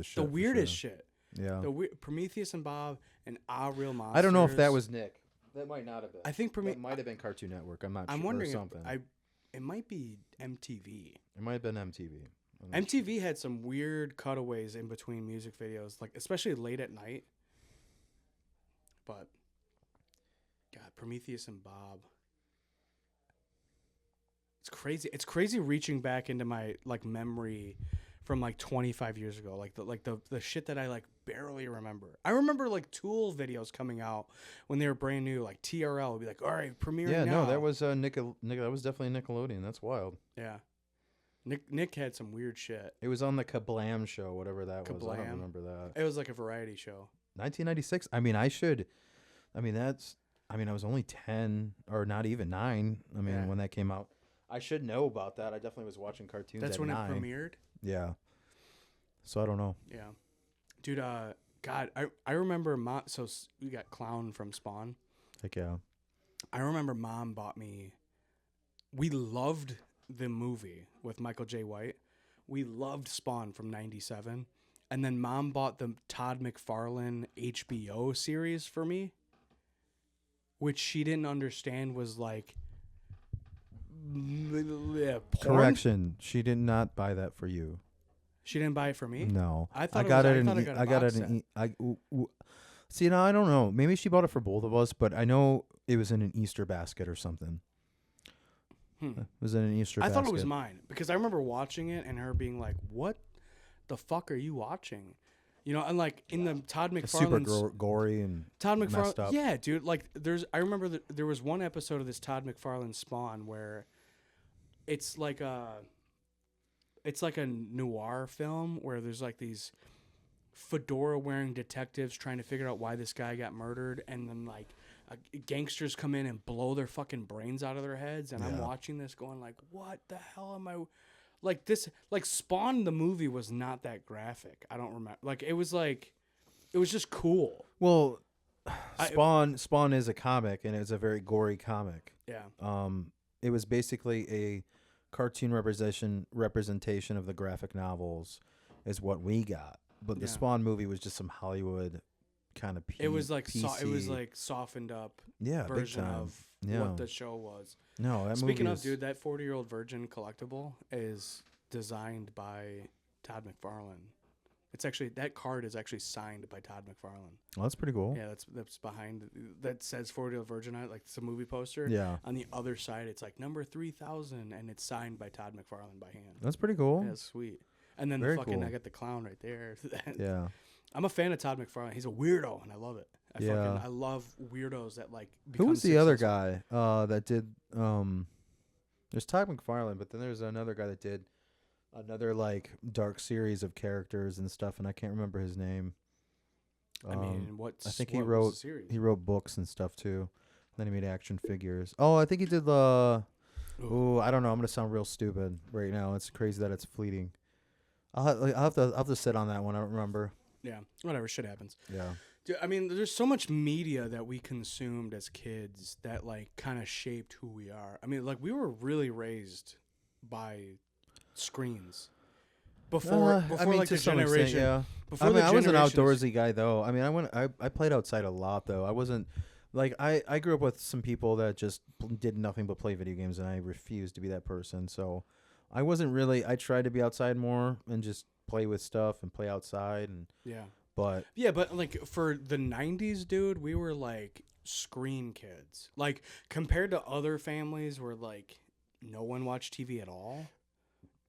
shit. The for weirdest sure. shit. Yeah. Prometheus and Bob and Real Monsters. I don't know if that was Nick. That might not have been. I think That might have been Cartoon Network. I'm not sure. I'm wondering or if something. it might be MTV. It might have been MTV. I'm not MTV had some weird cutaways in between music videos, like especially late at night. But God, Prometheus and Bob. It's crazy. It's crazy reaching back into my like memory from like 25 years ago, like the shit that I like barely remember. I remember like Tool videos coming out when they were brand new, like TRL would be like, "All right, premiering Yeah, now." no, that was that was definitely Nickelodeon. That's wild. Yeah. Nick had some weird shit. It was on the Kablam show, whatever that was. I Kablam? don't remember that. It was like a variety show. 1996. I was only 10 or not even 9. I mean, Yeah. when that came out, I should know about that. I definitely was watching cartoons. That's at when 9. it premiered. Yeah. So I don't know. Yeah, dude. God, I remember mom. So we got Clown from Spawn. Heck yeah. I remember mom bought me. We loved the movie with Michael J. White. We loved Spawn from '97, and then mom bought the Todd MacFarlane HBO series for me, which she didn't understand was like. Porn? Correction. She did not buy that for you. She didn't buy it for me. No. I thought I got it. I got a See, now I don't know. Maybe she bought it for both of us, but I know it was in an Easter basket or something. It was in an Easter I basket. thought it was mine because I remember watching it and her being like, "What the fuck are you watching?" You know, and like in the Todd It's super MacFarlane's gory and Todd messed MacFarlane, up. yeah, dude. Like I remember there was one episode of this Todd MacFarlane Spawn where it's like a noir film where there's like these fedora wearing detectives trying to figure out why this guy got murdered, and then like gangsters come in and blow their fucking brains out of their heads, and I'm Yeah. watching this going like, what the hell am I like this? Like Spawn the movie was not that graphic. I don't remember. Like it was just cool. Well, Spawn is a comic, and it's a very gory comic. Yeah. It was basically a cartoon representation of the graphic novels, is what we got. But the Yeah. Spawn movie was just some Hollywood kind of. It was like PC. it was like softened up yeah, big version time. of Yeah. what the show was. No, that Speaking movie of, is, dude, that 40-year-old virgin collectible is designed by Todd MacFarlane. It's actually that card is actually signed by Todd MacFarlane. well, that's pretty cool. Yeah, that's behind that says 40-year-old virgin on it, like it's a movie poster. Yeah. On the other side, it's like number 3000, and it's signed by Todd MacFarlane by hand. That's pretty cool. Yeah, it's sweet. And then Very the fucking cool. I got the clown right there. Yeah. I'm a fan of Todd MacFarlane. He's a weirdo, and I love it. Yeah. I love weirdos that like. Who become was the other successful. guy that did? There's Todd McFarlane, but then there's another guy that did another like dark series of characters and stuff, and I can't remember his name. I mean, I think he what was wrote the series? he wrote books and stuff too. Then he made action figures. Oh, I think he did the. Ooh. Oh, I don't know. I'm gonna sound real stupid right now. It's crazy that it's fleeting. I'll have to sit on that one. I don't remember. Yeah, whatever. Shit happens. Yeah. Dude, I mean, there's so much media that we consumed as kids that like kind of shaped who we are. I mean, like we were really raised by screens before like to the some generation. extent, yeah. Before I the was an generations- outdoorsy guy though. I mean, I played outside a lot though. I wasn't like I grew up with some people that just did nothing but play video games, and I refused to be that person. So I wasn't really. I tried to be outside more and just play with stuff and play outside and. Yeah. But Yeah, but like for the 90s, dude, we were like screen kids. Like compared to other families where like no one watched TV at all.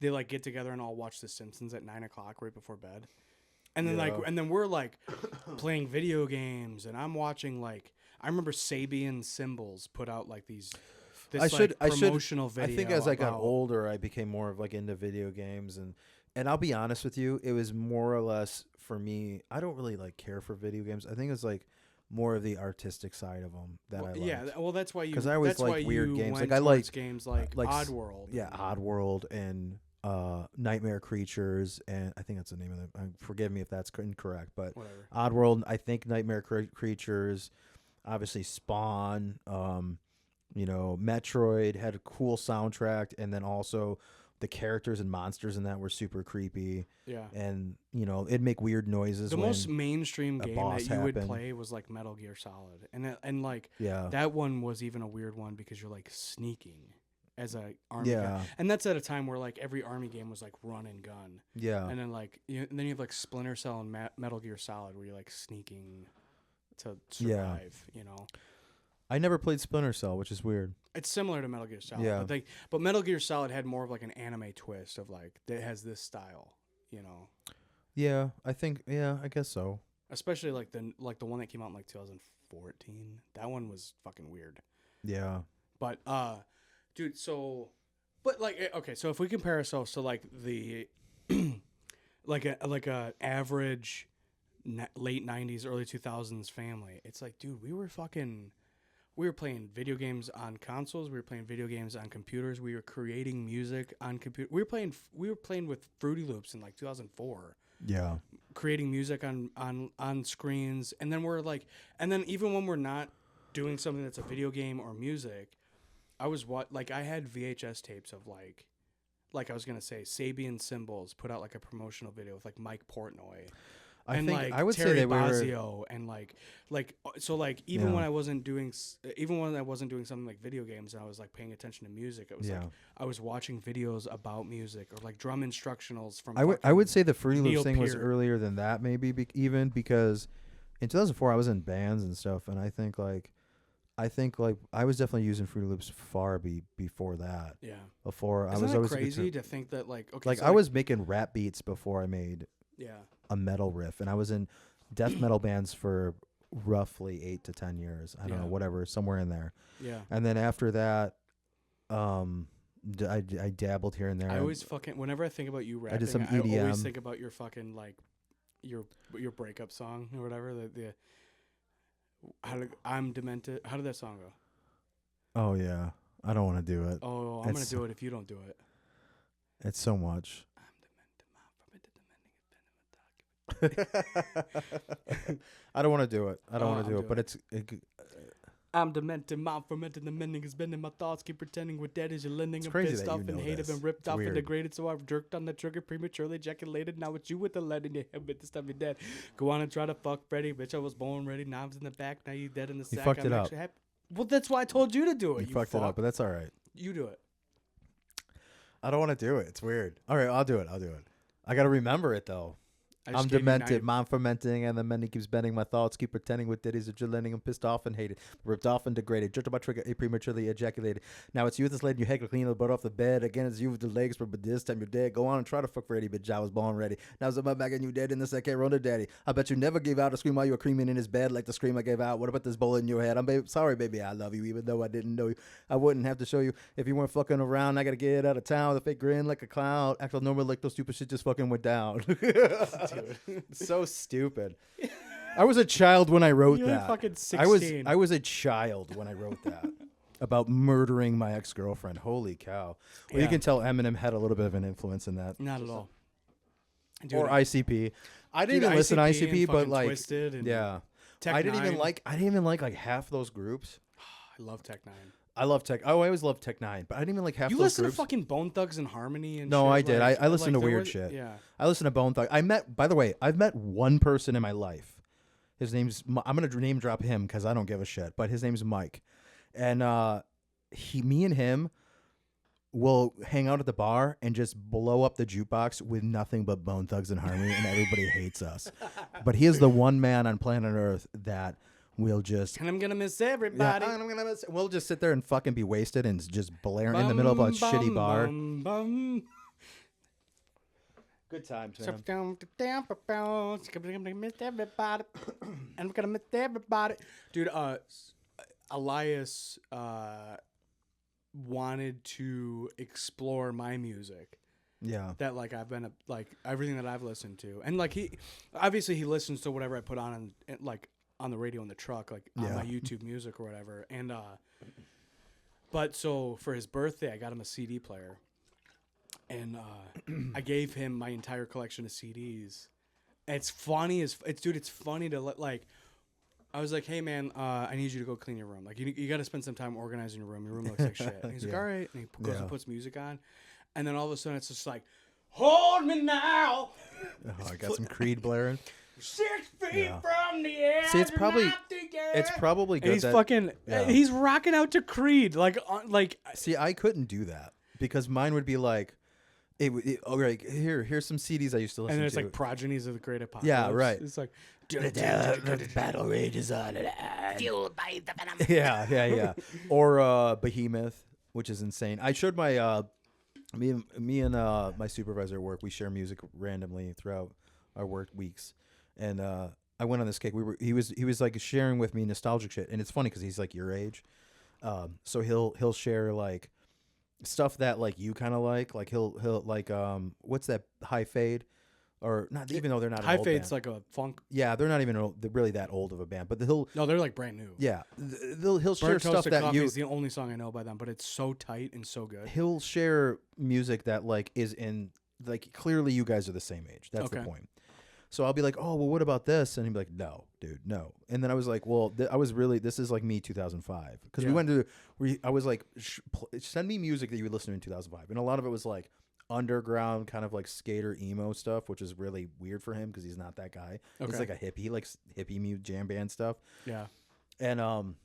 They like get together and all watch The Simpsons at 9 o'clock right before bed. And then and then we're like playing video games, and I'm watching like I remember Sabian Symbols put out like this promotional video. I think as I got about- older, I became more of like into video games, and I'll be honest with you, it was more or less for me. I don't really like care for video games. I think it's like more of the artistic side of them that I like. Yeah, well, that's why you. 'Cause I always that's liked why weird you games. went Like, I towards like- games like like Oddworld. Yeah, Oddworld and Nightmare Creatures, and I think that's the name of it. Forgive me if that's incorrect, but Whatever. Oddworld, I think Nightmare Creatures, obviously Spawn, Metroid had a cool soundtrack, and then also the characters and monsters in that were super creepy, Yeah. and it'd make weird noises. The when most mainstream a game boss that you would happened. play was like Metal Gear Solid, and like yeah, that one was even a weird one because you're like sneaking as a army Yeah. guy. And that's at a time where like every army game was like run and gun, yeah, and then like and then you have like Splinter Cell and Metal Gear Solid where you're like sneaking to Yeah. survive. I never played Splinter Cell, which is weird. It's similar to Metal Gear Solid, Yeah. but Metal Gear Solid had more of like an anime twist of like that has this style, Yeah, I guess so. especially like the one that came out in like 2014. That one was fucking weird. Yeah, But dude, but like okay, so if we compare ourselves to like the like a average late 90s early 2000s family, it's like, dude, we were playing video games on consoles, we were playing video games on computers, we were creating music on computer. We were playing with Fruity Loops in like 2004. yeah, Creating music on screens, and then even when we're not doing something that's a video game or music, I had VHS tapes of like I was gonna say Sabian Symbols put out like a promotional video with like Mike Portnoy. I And think like I would Terry say that we were. Bozzio and even Yeah. when I wasn't doing something like video games and I was like paying attention to music, it was Yeah. like I was watching videos about music or like drum instructionals from. I would fucking say the Fruity Loops Neil thing was Peart. earlier than that, maybe even because in 2004 I was in bands and stuff, and I think I was definitely using Fruity Loops far before that. Yeah. Before I Isn't was that always crazy to think that like okay, like so I was making rap beats before I made yeah. a metal riff, and I was in death metal bands for roughly 8 to 10 years. I don't know, Yeah. whatever, somewhere in there. Yeah. And then after that, I dabbled here and there. I always fucking whenever I think about you rapping, did some I always EDM. think about your fucking like your breakup song or whatever. I'm demented. How did that song go? Oh yeah, I don't want to do it. Oh, I'm gonna It's- do it if you don't do it. It's so much. I don't want to do it. I don't Oh, want to I'll do do it. But it. I'm I'm demented, mom fermented, the mending is bending my thoughts, keep pretending we're dead as you're lending. It's I'm crazy pissed that off you and know hated this. and ripped It's off weird. and degraded, so I've jerked on the trigger, prematurely ejaculated. Now it's you with the lead in your head, but this time you're dead. Go on and try to fuck Freddy, bitch. I was born ready. Knives in the back. Now you dead in the sack. fucked I'm it up. actually happy. Well, that's why I told you to do it. You fucked it fuck. up, but that's all right. You do it. I don't want to do it. It's weird. All right, I'll do it. I got to remember it though. I just I'm gave you demented, 90 mom fermenting, and the mending keeps bending my thoughts. Keep pretending with ditties that you're lending. I'm pissed off and hated, ripped off and degraded. Jerked on my trigger, prematurely ejaculated. Now it's you that's letting your head clean the butt off the bed. Again, it's you with the legs, but this time you're dead. Go on and try to fuck Freddy, bitch. I was born ready. Now it's my back and you dead in the second round of daddy. I bet you never gave out a scream while you were creaming in his bed like the scream I gave out. What about this bullet in your head? Sorry, baby, I love you, even though I didn't know you. I wouldn't have to show you if you weren't fucking around. I gotta get out of town with a fake grin like a clown. Act like normal like those stupid shit just fucking went down. So stupid. I was a child when I wrote You're like that. fucking I was 16. I was a child when I wrote that about murdering my ex-girlfriend. Holy cow. Well, Yeah. you can tell Eminem had a little bit of an influence in that. Not at all. Dude, or ICP. I didn't dude, even listen to and ICP, but fucking like, Twisted and yeah, Tech I didn't even Nine. like half those groups. I love Tech Nine. I love Tech. I always loved Tech Nine, but I didn't even like half You those listen groups. to fucking Bone Thugs and Harmony and No, shit? I did. Like, I listened to there weird was- shit. Yeah. I listened to Bone Thug. By the way, I've met one person in my life. His name's, I'm going to name drop him because I don't give a shit, but his name's Mike. And me and him will hang out at the bar and just blow up the jukebox with nothing but Bone Thugs and Harmony, and everybody hates us. But he is the one man on planet Earth that will just... And I'm gonna miss Yeah, everybody. we'll just sit there and fucking be wasted and just blare in the middle of a shitty bar. Bum. Good times, So down to down, I'm gonna miss everybody. And I'm gonna miss everybody. Dude, Elias wanted to explore my music. Yeah. That like I've been like everything that I've listened to, and like he obviously he listens to whatever I put on like on the radio in the truck, like on my YouTube music or whatever. And but so for his birthday, I got him a CD player, and I gave him my entire collection of CDs. It's funny as it's funny to like. I was like, hey man, I need you to go clean your room. Like you got to spend some time organizing your room. Your room looks like shit. And he's like, all right, and he goes and puts music on. And then all of a sudden, it's just like, hold me now. Oh, I got some Creed blaring. 6 feet from the edge. See, it's probably good. And he's that, fucking. yeah. He's rocking out to Creed, like. See, I couldn't do that because mine would be like, here's some CDs I used to listen to. And then it's like Progenies of the Great Apocalypse. Yeah, right. It's like. The battle rages on. Fueled by the venom. Yeah. Or Behemoth, which is insane. I showed my me and my supervisor at work. We share music randomly throughout our work weeks, and I went on this kick. He was like sharing with me nostalgic shit, and it's funny because he's like your age, so he'll share like stuff that like you kind of like he'll like what's that High Fade. Or not, even though they're not. High an old Fade's band. like a funk. Yeah, they're not even they're really that old of a band, but No, they're like brand new. Yeah, he'll share Burnt stuff Toasted that Coffee you. is the only song I know by them, but it's so tight and so good. He'll share music that like is in like clearly you guys are the same age. That's the Okay. point. So I'll be like, oh well, what about this? And he'd be like, no, dude, no. And then I was like, well, this is like me 2005 because we went to I was like, send me music that you would listen to in 2005, and a lot of it was like underground kind of like skater emo stuff, which is really weird for him because he's not that guy. Okay. He's like a hippie, he likes hippie jam band stuff. Yeah. And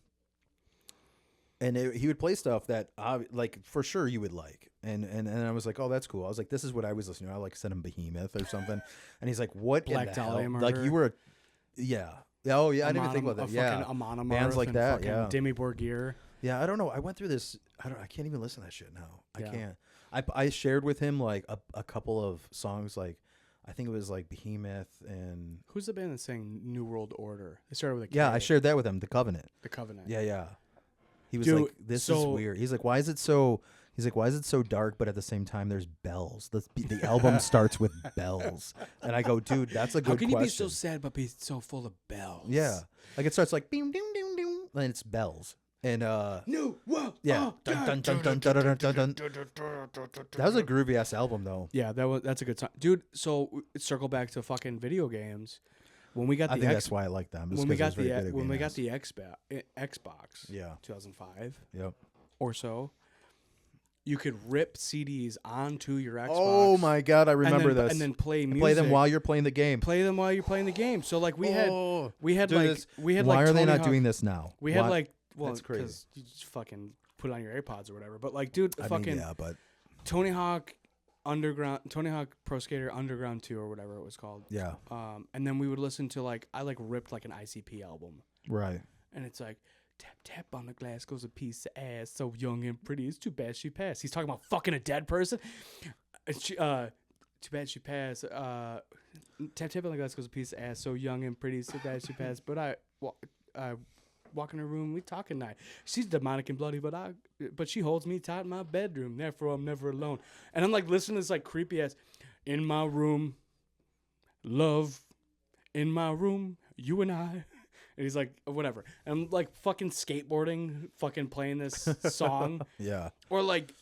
he would play stuff that like for sure you would like, and I was like, oh, that's cool. I was like, this is what I was listening to. I like sent him Behemoth or something, and he's like, what Black in the Dahlia hell? Murder. Like you were, oh yeah, I didn't even think about that. Yeah, Amonum bands like that. Yeah, Demi Borgir. yeah. I don't know. I went through this. I can't even listen to that shit now. I Yeah. can't. I shared with him like a couple of songs, like I think it was like Behemoth and Who's the band that's saying New World Order? They started with a K. yeah, I shared that with him. The Covenant. The Covenant. Yeah. He was Dude, like, this is so- weird. He's like, why is it so dark, but at the same time there's bells? The album starts with bells. And I go, dude, that's a good How can question. you be so sad but be so full of bells? Yeah. Like it starts like ding ding ding ding, and it's bells. And New World. yeah. Dun, dun, dun, dun, dun, dun, dun, dun. That was a groovy ass album though. Yeah, that's a good song, dude. So circle back to fucking video games. When we got I the think that's why I like them. when we got the Xbox, Yeah. 2005 Yep. or so, you could rip CDs onto your Xbox. Oh my god, I and remember then, this. and then play music. play them while you're playing the game. Play them while you're playing the game. So like we had Dude, like why are they Tony not Hawk- doing this now? We had Why- like well, That's crazy. because you just fucking put it on your AirPods or whatever. But like, dude, I fucking mean, yeah, but Tony Hawk Pro Skater Underground 2 or whatever it was called. yeah, And then we would listen to like I like ripped like an ICP album, right. and it's like tap tap on the glass goes a piece of ass, so young and pretty. It's too bad she passed. He's talking about fucking a dead person. Too bad she passed. Tap tap on the glass goes a piece of ass, so young and pretty. Too bad she passed. But I walk in her room, we talking night. She's demonic and bloody, but she holds me tight in my bedroom. Therefore, I'm never alone. And I'm like listening to this like creepy ass in my room, love in my room, you and I. And he's like, whatever. And I'm like fucking skateboarding, fucking playing this song. Yeah. Or like,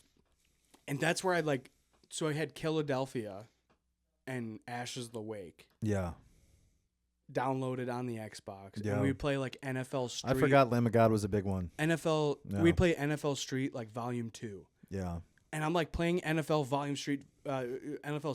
and that's where I like, so I had Philadelphia and Ashes of the Wake. Yeah. Downloaded on the Xbox. Yeah. And we'd play like NFL Street. I forgot Lamb of God was a big one. NFL. Yeah. We'd play NFL Street like Volume 2. Yeah. And I'm like playing NFL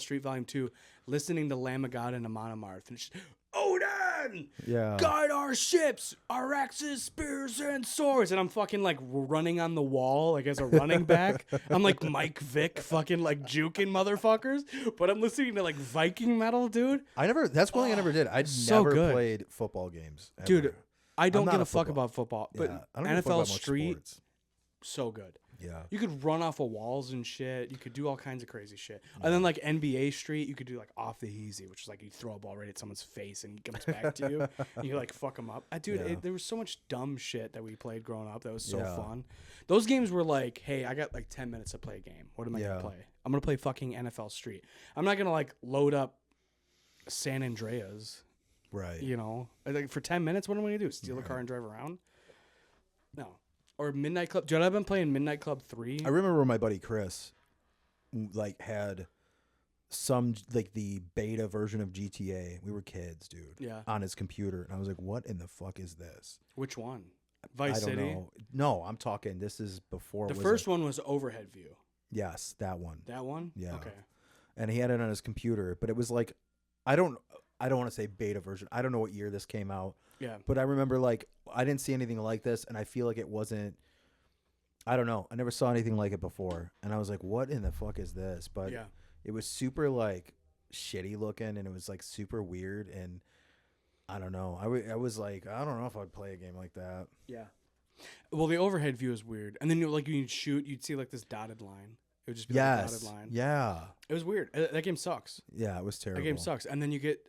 Street Volume 2, listening to Lamb of God and Amon Amarth. And it's just, Odin! Yeah. Guide our ships, our axes, spears, and swords. And I'm fucking like running on the wall like as a running back. I'm like Mike Vick fucking like juking motherfuckers. But I'm listening to like Viking metal, dude. That's one thing I never did. I'd so never good. played football games. Ever. Dude, I don't not give a a fuck football- about football. Yeah, But I don't give a fuck NFL about much Street, sports. so good. Yeah. You could run off of walls and shit. You could do all kinds of crazy shit. And then like NBA Street, you could do like off the easy, which is like you throw a ball right at someone's face and he comes back to you. And you like fuck him up. Dude, Yeah. there was so much dumb shit that we played growing up that was so Yeah. fun. Those games were like, hey, I got like 10 minutes to play a game. What am I Yeah. going to play? I'm going to play fucking NFL Street. I'm not going to like load up San Andreas, Right. you know? Like for 10 minutes, what am I going to do? Steal a car and drive around? No. Or Midnight Club. Dude, I've been playing Midnight Club 3. I remember my buddy Chris, like, had some like the beta version of GTA. We were kids, dude. Yeah. On his computer, and I was like, "What in the fuck is this?" Which one? Vice I don't City? know. No, I'm talking. This is before The it was first one was Overhead View. Yes, that one. That one? Yeah. Okay. And he had it on his computer, but it was like, I don't want to say beta version. I don't know what year this came out. Yeah. But I remember, like, I didn't see anything like this, and I feel like it wasn't. I don't know. I never saw anything like it before, and I was like, "What in the fuck is this?" But Yeah. it was super like shitty looking, and it was like super weird, and I don't know. I was like, I don't know if I'd play a game like that. Yeah. Well, the overhead view is weird. And then like you'd shoot, you'd see like this dotted line. It would just be like a dotted Yes. line. Yeah. It was weird. That game sucks. Yeah. It was terrible. That game sucks. And then you get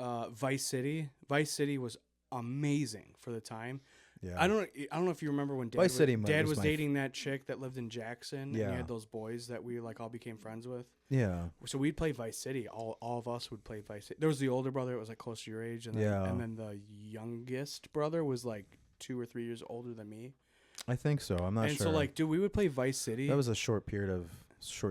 Vice City. Vice City was amazing for the time. Yeah. I don't know if you remember when Vice City Dad was was my dating that chick that lived in Jackson. And Yeah. you had those boys that we like all became friends with. Yeah. So we'd play Vice City. All of us would play Vice City. There was the older brother that was like close to your age, and then, Yeah. and then the youngest brother was like 2 or 3 years older than me. I think so. I'm not And sure. so like, dude, we would play Vice City. that was a short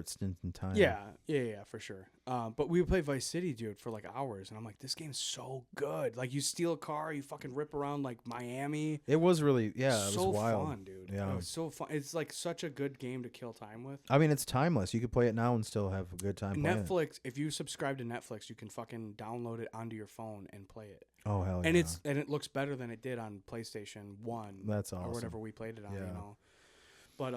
stint in time. yeah, for sure. But we would play Vice City, dude, for like hours, and I'm like, this game's so good. Like, you steal a car, you fucking rip around like Miami. It was really. Yeah. It so was wild. fun, dude. Yeah. It was so fun. It's like such a good game to kill time with. I mean, it's timeless. You could play it now and still have a good time playing it. Netflix, if you subscribe to Netflix, you can fucking download it onto your phone and play it. Oh hell yeah! And it looks better than it did on PlayStation 1. That's awesome. Or whatever we played it on, Yeah. you know. But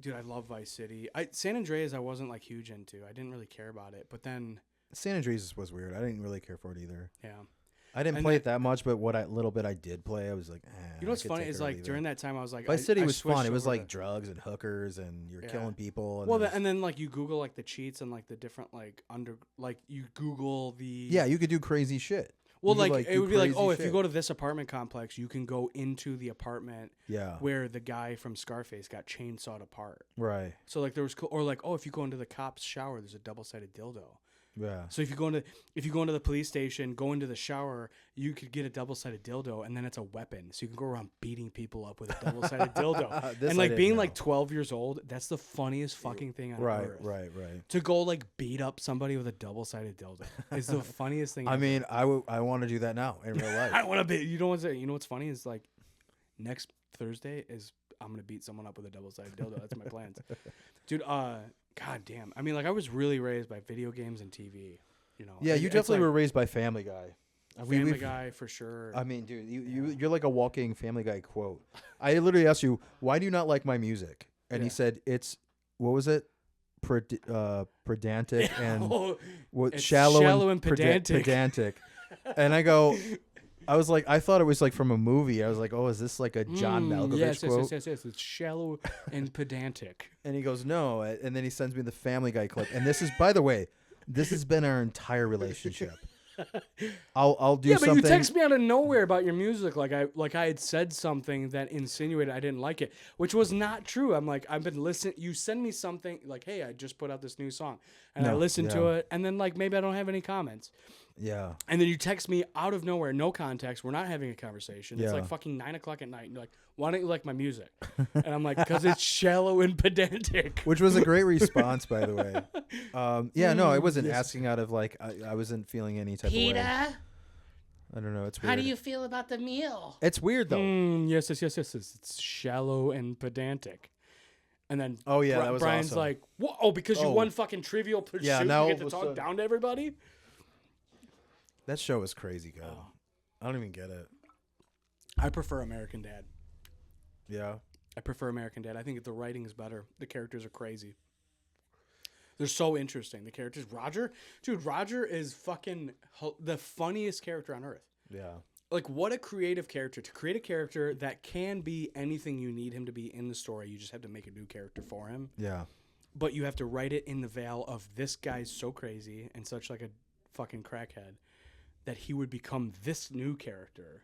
dude, I love Vice City. San Andreas I wasn't like huge into. I didn't really care about it. But then San Andreas was weird. I didn't really care for it either. yeah. I didn't And play then- it that much, but little bit I did play, I was like, You know what's funny is like during that time I was like Vice City I was fun. switched It was over like to- drugs and hookers, and you're Yeah. killing people. And well, there was- and then like you Google like the cheats and like the different like you Google the yeah, you could do crazy shit. Well, You could, like it do would be like, crazy oh, if you shit. go to this apartment complex, you can go into the apartment Yeah, where the guy from Scarface got chainsawed apart. right. So like there was or like, oh, if you go into the cop's shower, there's a double-sided dildo. Yeah, So if you go into the police station, go into the shower, you could get a double-sided dildo, and then it's a weapon. So you can go around beating people up with a double-sided dildo. This And I like didn't being know. like 12 years old, that's the funniest fucking thing on right, earth. right. To go like beat up somebody with a double-sided dildo is the funniest thing. I ever. mean, I want to do that now in real life. I want to be. You know what's funny is like next Thursday is I'm gonna beat someone up with a double-sided dildo. That's my plans, dude. God damn. I mean, like I was really raised by video games and TV. You know. Yeah, you It's definitely like were raised by Family Guy. Family Guy for sure. I mean, dude, you're like a walking Family Guy quote. I literally asked you, why do you not like my music? And he Yeah. said, it's, what was it? Pedantic and what? It's Shallow and pedantic. pedantic. And I go, I was like, I thought it was like from a movie. I was like, oh, is this like a John Malkovich yes, quote? yes. It's shallow and pedantic. And he goes, no. And then he sends me the Family Guy clip. And this is, by the way, this has been our entire relationship. I'll do Yeah, but something. you text me out of nowhere about your music, like I had said something that insinuated I didn't like it, which was not true. I'm like, I've been listening. You send me something like, hey, I just put out this new song, and I No, listen to yeah. it, and then like maybe I don't have any comments, Yeah. And then you text me out of nowhere, no context. We're not having a conversation. It's Yeah. like fucking 9 o'clock at night. And you're like, why don't you like my music? And I'm like, because it's shallow and pedantic. Which was a great response, by the way. Yeah, no, I wasn't Yes. asking out of like, I wasn't feeling any type of way. Peter, I don't know. It's weird. how do you feel about the meal? It's weird though. Yes. It's shallow and pedantic. And then Oh, yeah, that was Brian's awesome. like, "Whoa, oh, because you Oh. won fucking Trivial Pursuit, Yeah, now you all get to of a talk sudden- down to everybody?" That show is crazy good. Oh. I don't even get it. I prefer American Dad. Yeah. I prefer American Dad. I think the writing is better. The characters are crazy. They're so interesting. The characters. Roger is fucking the funniest character on earth. Yeah. Like, what a creative character. To create a character that can be anything you need him to be in the story, you just have to make a new character for him. Yeah. But you have to write it in the veil of this guy's so crazy and such like a fucking crackhead that he would become this new character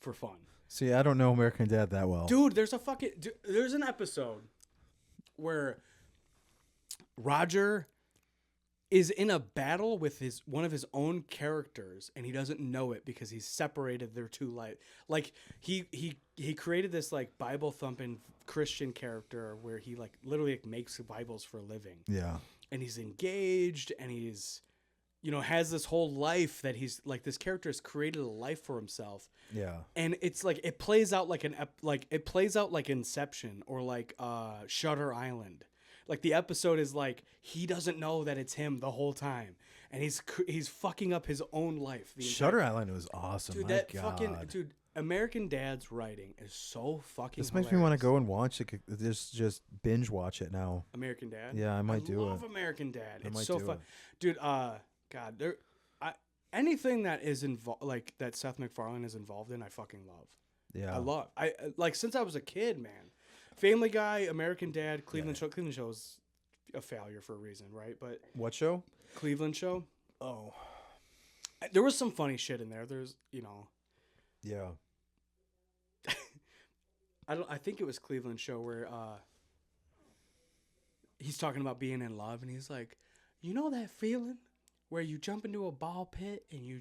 for fun. See, I don't know American Dad that well. Dude, there's an episode where Roger is in a battle with one of his own characters, and he doesn't know it because he's separated their two life. Like he created this like Bible thumping Christian character where he like literally like makes Bibles for a living. Yeah. And he's engaged, and he's has this whole life that he's like, this character has created a life for himself. Yeah. And it's like it plays out like Inception or like Shutter Island. Like the episode is like he doesn't know that it's him the whole time, and he's fucking up his own life. Shutter Island was awesome. Dude, My that God. fucking dude. American Dad's writing is so fucking. This makes me want to go and watch it. Just binge watch it now. American Dad. Yeah, I might do love it. American Dad. It's might so do fun, it. dude. God, anything that is involved, like that Seth MacFarlane is involved in, I fucking love. Yeah. I love. I like since I was a kid, man. Family Guy, American Dad, Cleveland Show. Cleveland Show is a failure for a reason, right? But What show? Cleveland Show. Oh. There was some funny shit in there. There's, Yeah. I think it was Cleveland Show where he's talking about being in love, and he's like, you know that feeling where you jump into a ball pit and you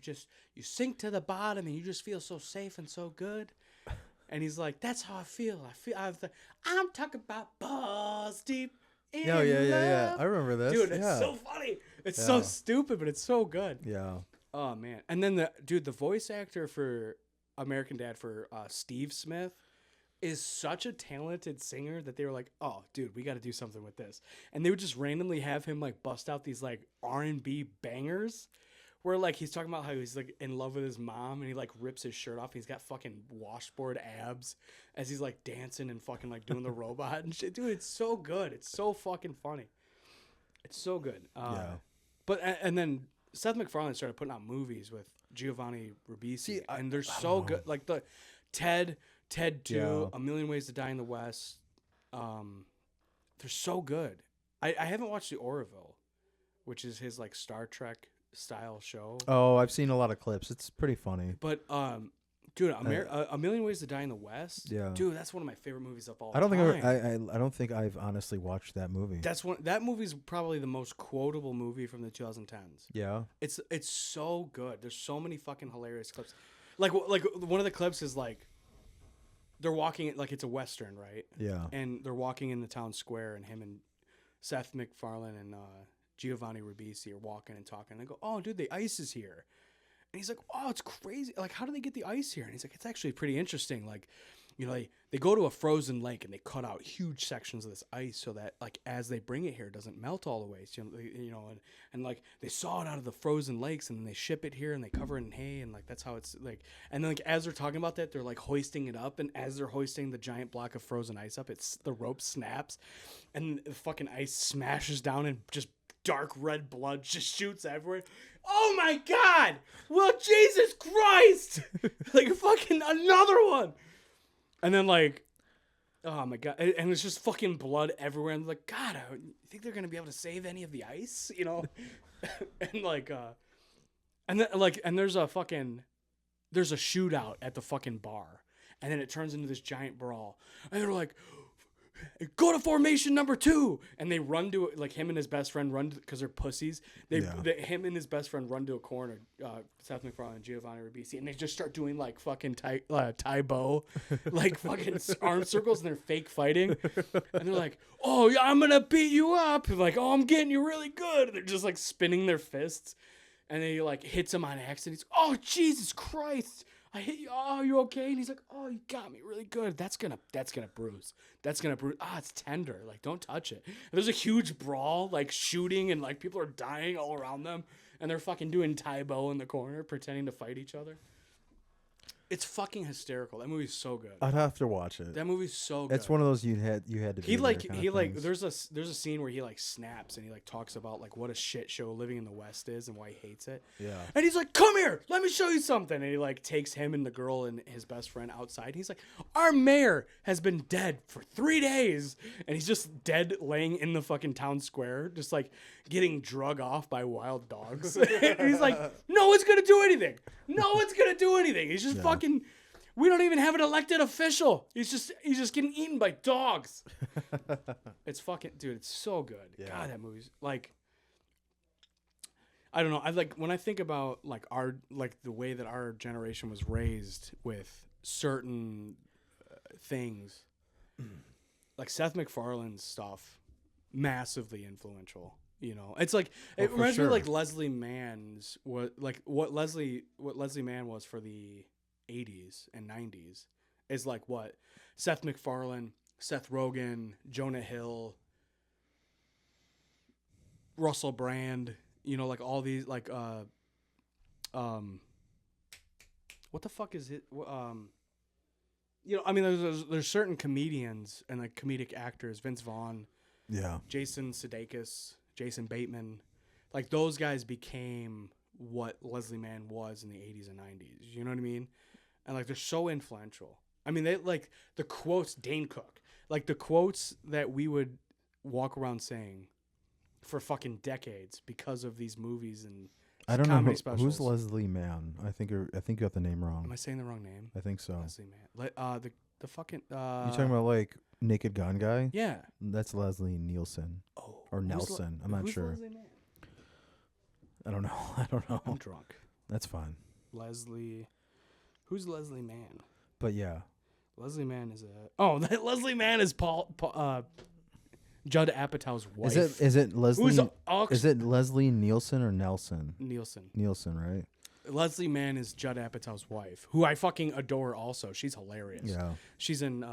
sink to the bottom and you just feel so safe and so good. And he's like, that's how I feel. I'm talking about balls deep in Yeah. love. I remember this. Dude, it's yeah. so funny. It's so Yeah. stupid, but it's so good. Yeah. Oh man! And then the voice actor for American Dad for Steve Smith is such a talented singer that they were like, oh, dude, we got to do something with this. And they would just randomly have him like bust out these like R&B bangers, where like he's talking about how he's like in love with his mom, and he like rips his shirt off. And he's got fucking washboard abs as he's like dancing and fucking like doing the robot and shit. Dude, it's so good. It's so fucking funny. It's so good. Yeah. But and then Seth MacFarlane started putting out movies with Giovanni Ribisi, See, and they're so good. Like the Ted 2, Yeah. A Million Ways to Die in the West. They're so good. I haven't watched the Orville, which is his like Star Trek style show. Oh, I've seen a lot of clips. It's pretty funny. But dude, A Million Ways to Die in the West. Yeah. Dude, that's one of my favorite movies of all I don't time. think I don't think I've honestly watched that movie. That movie's probably the most quotable movie from the 2010s. Yeah. It's so good. There's so many fucking hilarious clips. Like one of the clips is like they're walking, like it's a Western, right? Yeah. And they're walking in the town square, and him and Seth MacFarlane and Giovanni Ribisi are walking and talking. And they go, "Oh, dude, the ice is here." And he's like, "Oh, it's crazy. Like, how do they get the ice here?" And he's like, "It's actually pretty interesting. Like, they go to a frozen lake and they cut out huge sections of this ice so that like as they bring it here, it doesn't melt all the way. So, and like they saw it out of the frozen lakes and then they ship it here and they cover it in hay and like that's how it's like. And then like as they're talking about that, they're like hoisting it up, and as they're hoisting the giant block of frozen ice up, the rope snaps, and the fucking ice smashes down and just dark red blood just shoots everywhere. Oh my God! Well, Jesus Christ! Like fucking another one. And then like, oh my God, and it's just fucking blood everywhere. And like, God, you think they're gonna be able to save any of the ice? And like, and then like, and there's a shootout at the fucking bar, and then it turns into this giant brawl, and they're like, go to formation number 2, and they run to like him and his best friend run because they're pussies. Him and his best friend run to a corner. Seth MacFarlane and Giovanni Ribisi, and they just start doing like fucking Tai Bo, like fucking arm circles, and they're fake fighting, and they're like, "Oh yeah, I'm gonna beat you up," and like, "Oh, I'm getting you really good." And they're just like spinning their fists, and then he like hits him on accident. He's, "Oh Jesus Christ, I hit you. Oh, you okay?" And he's like, "Oh, you got me really good. That's gonna bruise. That's gonna bruise. Ah, it's tender. Like, don't touch it." And there's a huge brawl, like shooting, and like people are dying all around them, and they're fucking doing Tai Bo in the corner, pretending to fight each other. It's fucking hysterical. That movie's so good. I'd have to watch it. That movie's so good. It's one of those you had to. He be like there kind he of like things. there's a scene where he like snaps and he like talks about like what a shit show living in the West is and why he hates it. Yeah. And he's like, "Come here, let me show you something." And he like takes him and the girl and his best friend outside. He's like, "Our mayor has been dead for 3 days," and he's just dead, laying in the fucking town square, just like getting drug off by wild dogs. And he's like, "No one's gonna do anything. No one's gonna do anything." He's just fucking. We don't even have an elected official. He's just getting eaten by dogs. It's fucking, dude, it's so good. Yeah. God, that movie's like, I don't know. I like when I think about like the way that our generation was raised with certain things, like Seth MacFarlane's stuff, massively influential. You know, it's like it reminds me of, like Leslie Mann's what Leslie Mann was for the 80s and 90s is like what Seth MacFarlane, Seth Rogen, Jonah Hill, Russell Brand, you know, like all these like what the fuck is it? You know, I mean, there's certain comedians and like comedic actors, Vince Vaughn, Jason Sudeikis, Jason Bateman, like those guys became what Leslie Mann was in the 80s and 90s. You know what I mean? And like they're so influential. I mean, they like the quotes, Dane Cook, like the quotes that we would walk around saying for fucking decades because of these movies and I don't comedy know specials. who's Leslie Mann. I think you got the name wrong. Am I saying the wrong name? I think so. Leslie Mann. The fucking. You talking about like Naked Gun guy? Yeah. That's Leslie Nielsen. Oh. Or Nelson. I'm not who's sure. Leslie Mann? I don't know. I don't know. I'm drunk. That's fine. Leslie. Who's Leslie Mann? But yeah. Leslie Mann is Leslie Mann is Judd Apatow's wife. Is it Leslie? Who's is it Leslie Nielsen or Nelson? Nielsen. Nielsen, right? Leslie Mann is Judd Apatow's wife, who I fucking adore. Also, she's hilarious. Yeah. She's in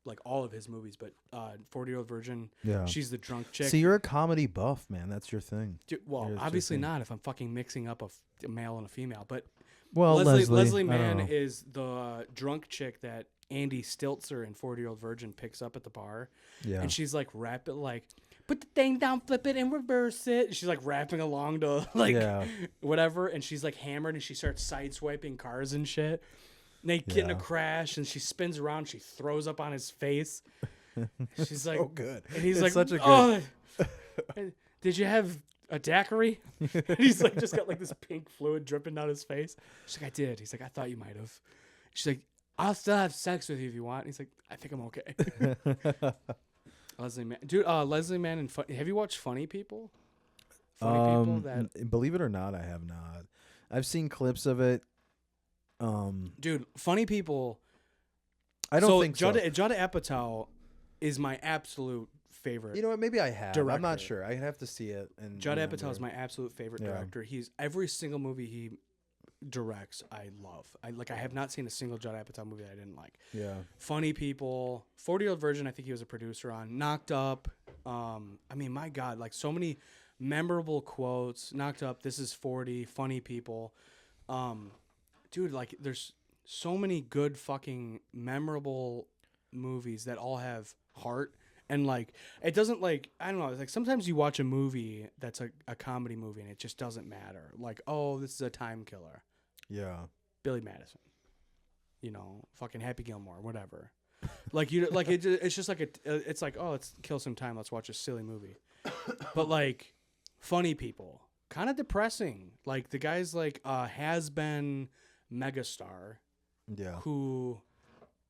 like all of his movies, but 40-Year-Old Virgin. Yeah. She's the drunk chick. See, you're a comedy buff, man. That's your thing. Dude, well, That's obviously your thing. not if I'm fucking mixing up a male and a female, but Well, Leslie I don't Mann know. is the drunk chick that Andy Stiltzer in 40-Year-Old Virgin picks up at the bar. Yeah. And she's like rapping, like, put the thing down, flip it, and reverse it. And she's like rapping along to like whatever. And she's like hammered and she starts sideswiping cars and shit. And they get in a crash and she spins around. She throws up on his face. She's like, so good. And he's It's like, such a "Oh, did you have a daiquiri?" And he's like, just got like this pink fluid dripping down his face. She's like, "I did." He's like, "I thought you might have." She's like, "I'll still have sex with you if you want." And he's like, "I think I'm okay." Leslie Mann, dude. Leslie Mann and have you watched Funny People? Funny People. That Believe it or not, I have not. I've seen clips of it. Dude, Funny People. I don't think Judd, so. Judd Apatow is my absolute favorite. You know what? Maybe I have. I'm Director. not sure. I have to see it. And Judd remember. Apatow is my absolute favorite director. He's every single movie he directs, I love. I have not seen a single Judd Apatow movie that I didn't like. Yeah. Funny People, 40-Year-Old Virgin, I think he was a producer on. Knocked Up. I mean, my God, like so many memorable quotes. Knocked Up, This Is 40, Funny People. Dude, like there's so many good fucking memorable movies that all have heart. And like it doesn't like I don't know, it's like sometimes you watch a movie that's a comedy movie and it just doesn't matter. Like, oh, this is a time killer. Yeah. Billy Madison. You know, fucking Happy Gilmore, whatever. Like you like it's just like it's like, oh, let's kill some time, let's watch a silly movie. But like Funny People, kind of depressing. Like the guy's like has been megastar Yeah. who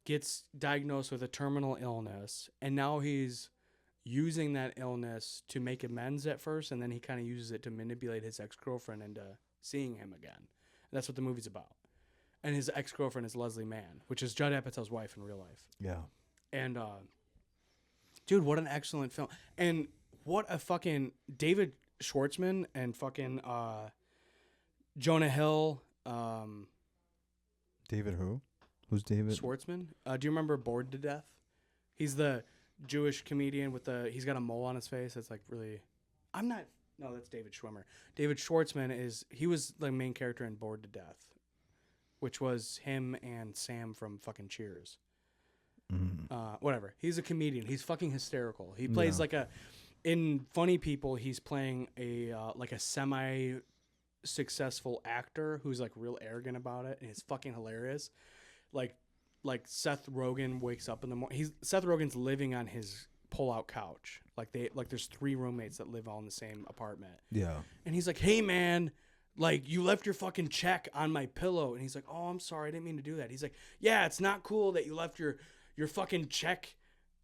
gets diagnosed with a terminal illness, and now he's using that illness to make amends at first, and then he kind of uses it to manipulate his ex-girlfriend into seeing him again. And that's what the movie's about. And his ex-girlfriend is Leslie Mann, which is Judd Apatow's wife in real life. Yeah. And dude, what an excellent film. And what a fucking David Schwartzman and fucking Jonah Hill. David who? Who's David? Schwartzman. Do you remember Bored to Death? He's the Jewish comedian with he's got a mole on his face. That's like really, no, that's David Schwimmer. David Schwartzman he was the main character in Bored to Death, which was him and Sam from fucking Cheers. Mm-hmm. Whatever. He's a comedian. He's fucking hysterical. He plays in Funny People, he's playing a semi-successful actor who's like real arrogant about it, and it's fucking hilarious. Like Seth Rogen wakes up in the morning. Seth Rogen's living on his pull-out couch. There's 3 roommates that live all in the same apartment. Yeah. And he's like, "Hey man, like you left your fucking check on my pillow." And he's like, "Oh, I'm sorry, I didn't mean to do that." He's like, "Yeah, it's not cool that you left your fucking check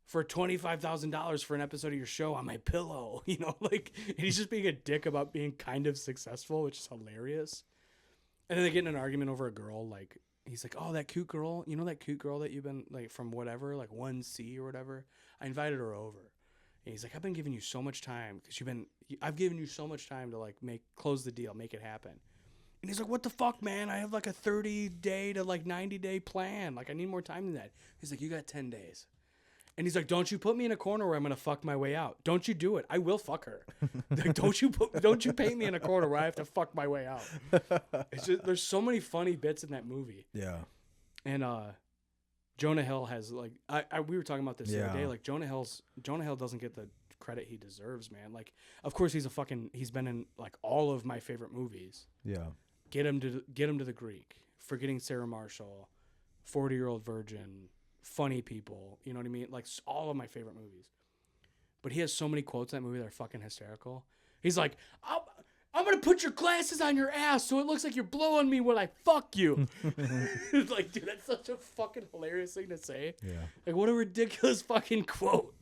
for $25,000 for an episode of your show on my pillow." You know, like, and he's just being a dick about being kind of successful, which is hilarious. And then they get in an argument over a girl, like. He's like, "Oh, that cute girl, you know that cute girl that you've been like from whatever, like 1C or whatever. I invited her over." And he's like, "I've been giving you so much time because I've given you so much time to like close the deal, make it happen." And he's like, "What the fuck, man? I have like a 30-day to like 90-day plan. Like I need more time than that." He's like, "You got 10 days." And he's like, "Don't you put me in a corner where I'm gonna fuck my way out. Don't you do it. I will fuck her. Like, don't you paint me in a corner where I have to fuck my way out." It's just, there's so many funny bits in that movie. Yeah. And Jonah Hill has like we were talking about this the other day. Like Jonah Hill doesn't get the credit he deserves, man. Like of course he's been in like all of my favorite movies. Yeah. Get him to the Greek. Forgetting Sarah Marshall, 40-Year-Old Virgin. Funny People, you know what I mean? Like all of my favorite movies. But he has so many quotes in that movie that are fucking hysterical. He's like, I'm gonna put your glasses on your ass so it looks like you're blowing me when I fuck you. It's like, dude, that's such a fucking hilarious thing to say. Yeah. Like, what a ridiculous fucking quote.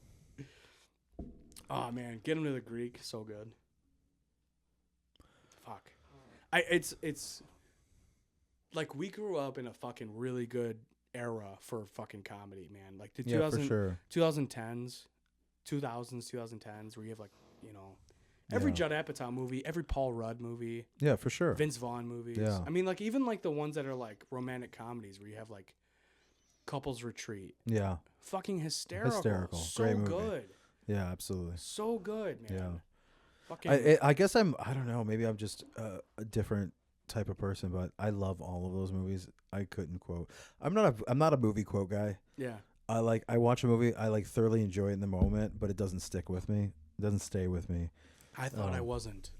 Oh man, Get Him to the Greek, so good. Fuck. It's like we grew up in a fucking really good era for fucking comedy, man. Like the 2010s, 2010s, where you have like, you know, every Judd Apatow movie, every Paul Rudd movie. Yeah, for sure. Vince Vaughn movies. Yeah. I mean, like even like the ones that are like romantic comedies where you have like Couples Retreat. Yeah. Fucking hysterical. So great movie. Good. Yeah, absolutely. So good, man. Yeah. Fucking I guess I don't know, maybe I'm just a different type of person, but I love all of those movies. I couldn't quote. I'm not a movie quote guy. Yeah. I watch a movie, I like thoroughly enjoy it in the moment, but it doesn't stick with me. It doesn't stay with me. I thought I wasn't.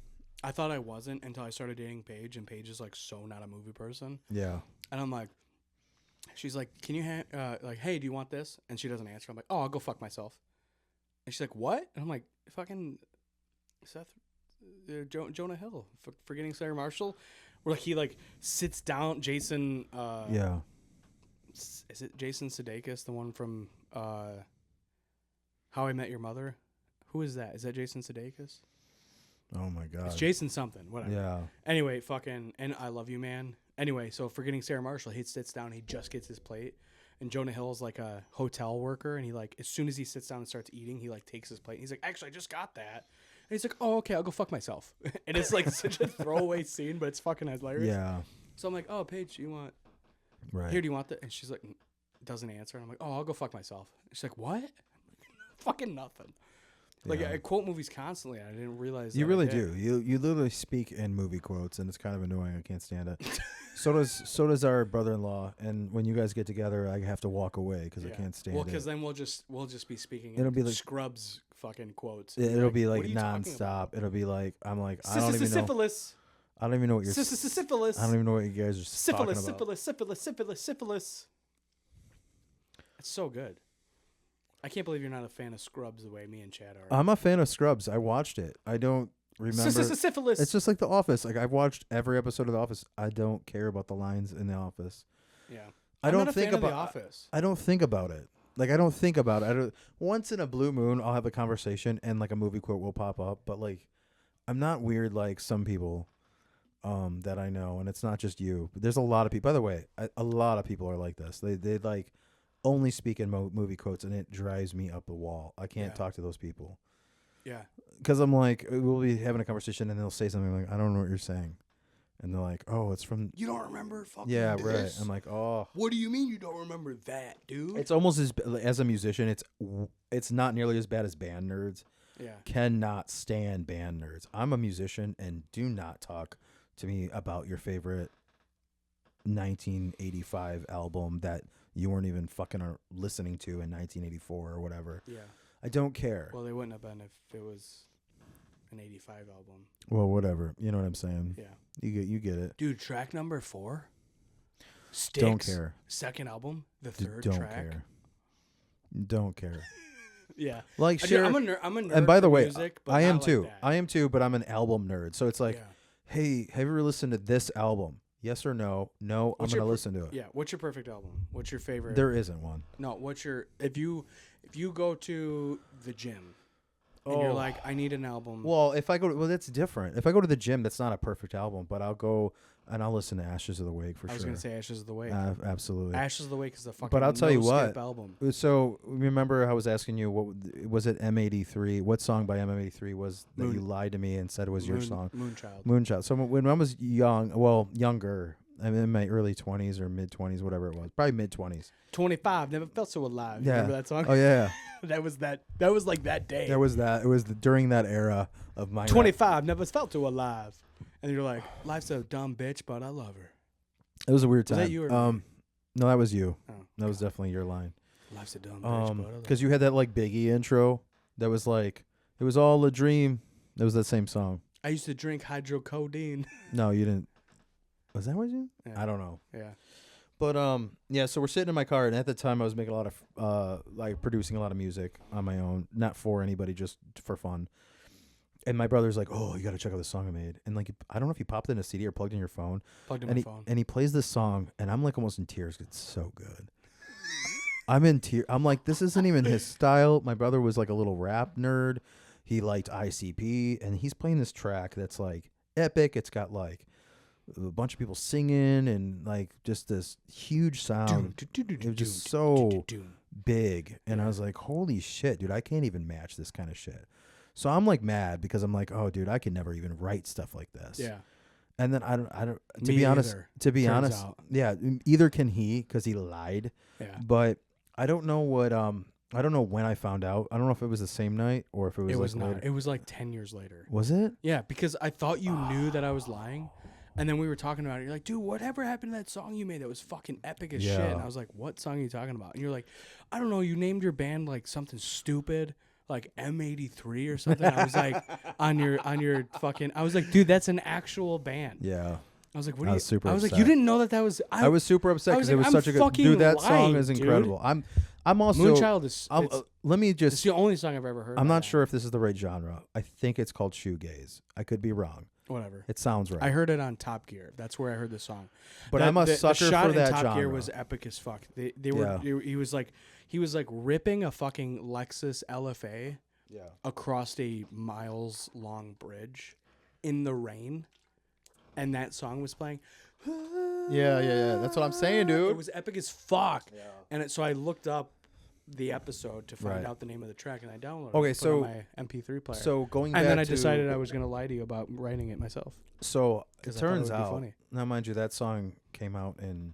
I thought I wasn't until I started dating Paige, and Paige is like so not a movie person. Yeah. And I'm like, she's like, "Can you like, hey, do you want this?" And she doesn't answer. I'm like, "Oh, I'll go fuck myself." And she's like, "What?" And I'm like, "Fucking Seth, Jonah Hill, Forgetting Sarah Marshall." Where like he like sits down, Jason. Yeah. Is it Jason Sudeikis, the one from How I Met Your Mother? Who is that? Is that Jason Sudeikis? Oh my god. It's Jason something. Whatever. Yeah. Anyway, fucking and I Love You, Man. Anyway, so Forgetting Sarah Marshall, he sits down, he just gets his plate, and Jonah Hill's like a hotel worker, and he like as soon as he sits down and starts eating, he like takes his plate. And he's like, "Actually, I just got that." And he's like, "Oh, okay, I'll go fuck myself." And it's like such a throwaway scene, but it's fucking hilarious. Yeah. So I'm like, "Oh, Paige, you want? Right. Here, do you want that?" And she's like, doesn't answer. And I'm like, "Oh, I'll go fuck myself." And she's like, "What?" Fucking nothing. Like I quote movies constantly. I didn't realize you really do. You literally speak in movie quotes, and it's kind of annoying. I can't stand it. So does our brother-in-law. And when you guys get together, I have to walk away because I can't stand it. Well, because then we'll just be speaking. It'll be like Scrubs fucking quotes. It'll be like nonstop. It'll be like I'm like I don't even know. Syphilis. I don't even know what you're. Syphilis. I don't even know what you guys are talking about. Syphilis. It's so good. I can't believe you're not a fan of Scrubs the way me and Chad are. I'm a fan of Scrubs. I watched it. I don't remember. Syphilis. It's just like The Office. Like I've watched every episode of The Office. I don't care about the lines in The Office. Yeah. I I'm don't not a think fan of about The Office. I don't think about it. Like I don't think about it. I don't, once in a blue moon, I'll have a conversation and like a movie quote will pop up. But like, I'm not weird like some people that I know, and it's not just you. But there's a lot of people. By the way, a lot of people are like this. They like only speak in movie quotes, and it drives me up the wall. I can't talk to those people. Yeah. Because I'm like, we'll be having a conversation, and they'll say something like, "I don't know what you're saying," and they're like, "Oh, it's from." You don't remember fucking Yeah, this? right. I'm like, oh. What do you mean you don't remember that, dude? It's almost as a musician, it's not nearly as bad as band nerds. Yeah. Cannot stand band nerds. I'm a musician, and do not talk to me about your favorite 1985 album that you weren't even fucking listening to in 1984 or whatever. Yeah. I don't care. Well, they wouldn't have been if it was an 85 album. Well, whatever. You know what I'm saying? Yeah. You get it. Dude, track number 4. Sticks. Don't care. Second album, the third Don't track. care. Don't care. Yeah. Like Dude, sure. I'm a nerd. And by the for way, music, but I am not too. Like that. I am too, but I'm an album nerd. So it's like, Yeah. hey, have you ever listened to this album? Yes or no? No, What's I'm your gonna listen to it. Yeah. What's your perfect album? What's your favorite? There isn't one. No. What's your if you go to the gym and you're like, I need an album. Well, if I go, that's different. If I go to the gym, that's not a perfect album, but I'll go and I'll listen to Ashes of the Wake for I was sure. gonna say Ashes of the Wake. Absolutely. Ashes of the Wake is the fucking. But I'll tell you no-skip what. album. So remember, I was asking you, what was it? M83. What song by M83 was that you lied to me and said was your song? Moonchild. Moonchild. So when I was younger, I'm in my early 20s or mid 20s, whatever it was, probably mid 20s. 25. Never felt so alive. Yeah. Remember that song? Oh yeah, That was like that day. there was that. It was during that era of my 25. Never felt so alive. And you're like, life's a dumb bitch, but I love her. It was a weird time. Was that you or me? No, that was you. Oh, That was definitely your line. life's a dumb bitch, but I love her. Because you had that like Biggie intro that was like, it was all a dream. It was that same song. I used to drink hydrocodone. No, you didn't. Was that what you? Yeah. I don't know. Yeah. But yeah. So we're sitting in my car, and at the time I was making a lot of like producing a lot of music on my own, not for anybody, just for fun. And my brother's like, "Oh, you got to check out this song I made." And like, I don't know if you popped in a CD or plugged in your phone. Plugged in and my he, phone. And he plays this song, and I'm like almost in tears. 'Cause it's so good. I'm in tears. I'm like, this isn't even his style. My brother was like a little rap nerd. He liked ICP, and he's playing this track that's like epic. It's got like a bunch of people singing and like just this huge sound. It was just so big, and I was like, holy shit, dude, I can't even match this kind of shit. So I'm like mad because I'm like, oh, dude, I can never even write stuff like this. Yeah. And then I don't. To Me be honest, either, turns out. yeah, either can he because he lied. Yeah. But I don't know what. I don't know when I found out. I don't know if it was the same night or if it was. It was like not. later. It was like 10 years later. Was it? Yeah, because I thought you knew that I was lying. And then we were talking about it. You're like, dude, whatever happened to that song you made that was fucking epic as shit? And I was like, what song are you talking about? And you're like, I don't know. You named your band like something stupid, like M83 or something. I was like, on your fucking. I was like, dude, that's an actual band. Yeah. I was like, what I are was you? super I was like, upset. you didn't know that was. I was super upset I was because it like, was I'm such a good fucking dude. That lying, song is dude. incredible. I'm also Moonchild is. let me It's just. the only song I've ever heard. I'm by not them. sure if this is the right genre. I think it's called shoegaze. I could be wrong. Whatever. It sounds right. I heard it on Top Gear. That's where I heard the song. But I'm a sucker the shot for that in Top Gear genre. was epic as fuck. They were. He was like ripping a fucking Lexus LFA across a miles long bridge in the rain, and that song was playing. Yeah. That's what I'm saying, dude. It was epic as fuck. Yeah. And so I looked up the episode to find out the name of the track, and I downloaded. Okay, it, put it so on my MP3 player. So going back and then I to- decided I was gonna lie to you about writing it myself. So it 'Cause I thought it turns would be out, funny. now mind you, that song came out in,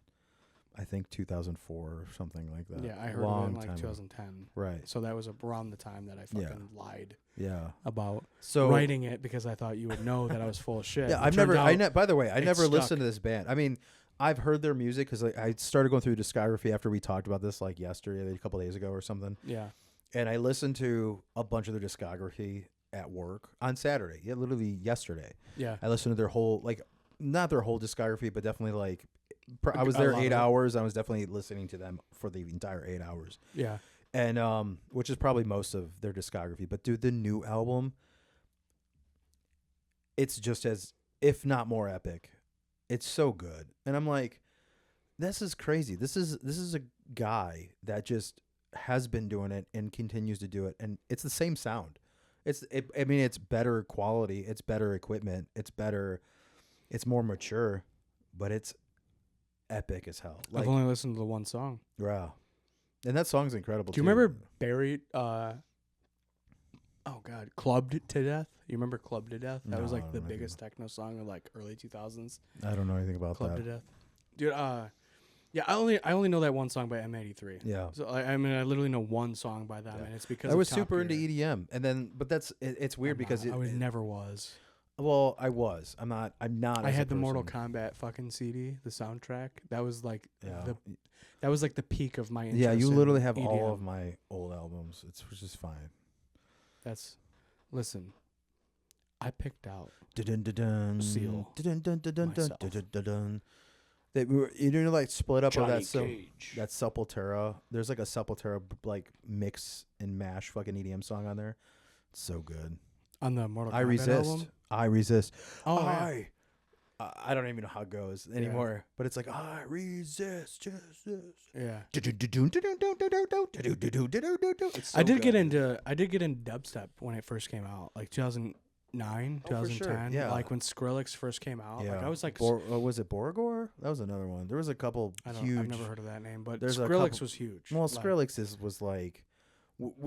I think 2004 or something like that. Yeah, I heard Long of it in like time ago. 2010. Right. So that was around the time that I fucking lied Yeah. about So writing it because I thought you would know that I was full of shit. Yeah, It I've turned never. out By the way, I it never stuck. listened to this band. I mean, I've heard their music because I started going through discography after we talked about this like yesterday, a couple days ago or something. Yeah. And I listened to a bunch of their discography at work on Saturday. Yeah, literally yesterday. Yeah. I listened to their whole not their whole discography, but definitely like I was A there lot 8 of it. hours. I was definitely listening to them for the entire 8 hours. Yeah. And which is probably most of their discography. But dude, the new album, it's just as if not more epic. It's so good. And I'm like, this is crazy. This is a guy that just has been doing it and continues to do it, and it's the same sound. I mean, it's better quality, it's better equipment, it's more mature, but it's epic as hell. I've only listened to the one song. Wow. And that song's incredible. Do you remember Buried? Oh God, Clubbed to Death. You remember Clubbed to Death? That was No, like I the don't know. biggest techno song of like early 2000s. I don't know anything about Clubbed that. to Death, dude. Yeah, I only know that one song by M83. Yeah. So I mean, I literally know one song by them, and it's because I of was Top super into Gear. EDM, and then it's weird because I never was. well, I was. I'm not. I as a had the Mortal person. Kombat fucking CD, the soundtrack. That was like Yeah. that was like the peak of my interest. Yeah, you in literally have all EDM. of my old albums. Which is fine. Listen. I picked out Dun-dun-dun-dun. Seal Dun-dun-dun-dun-dun. myself. Dun-dun-dun-dun. They were like split up of Johnny that Cage. that Sepultura. There's like a Sepultura like mix and mash fucking EDM song on there. It's so good. On the Mortal Kombat I resist. album. I resist. Oh, yeah. I don't even know how it goes anymore. But it's like I resist justice. Yeah. It's so I did get good. into dubstep when it first came out, like 2009, Oh, for sure, 2010. yeah. Like when Skrillex first came out. Yeah. Like I was like, was it Borgor? That was another one. There was a couple huge. I've never heard of that name, but There's a Skrillex couple- was huge. Well, Like, Skrillex was like,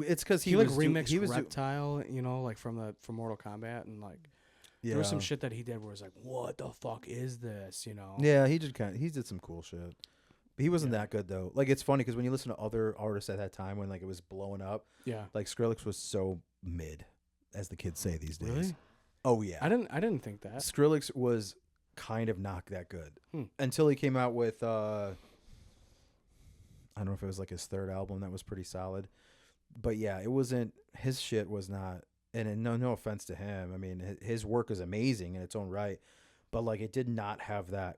it's because he was like do- remixed he was do- Reptile, you know, like from Mortal Kombat, and like yeah. there was some shit that he did where it's like, what the fuck is this, you know? Yeah, he did some cool shit. But he wasn't that good though. Like it's funny because when you listen to other artists at that time when like it was blowing up, Yeah. like Skrillex was so mid, as the kids say these days. Really? Oh yeah. I didn't think that. Skrillex was kind of not that good Hmm. until he came out with I don't know if it was like his third album that was pretty solid, but yeah, it wasn't. His shit was not. And no offense to him. I mean, his work is amazing in its own right, but like it did not have that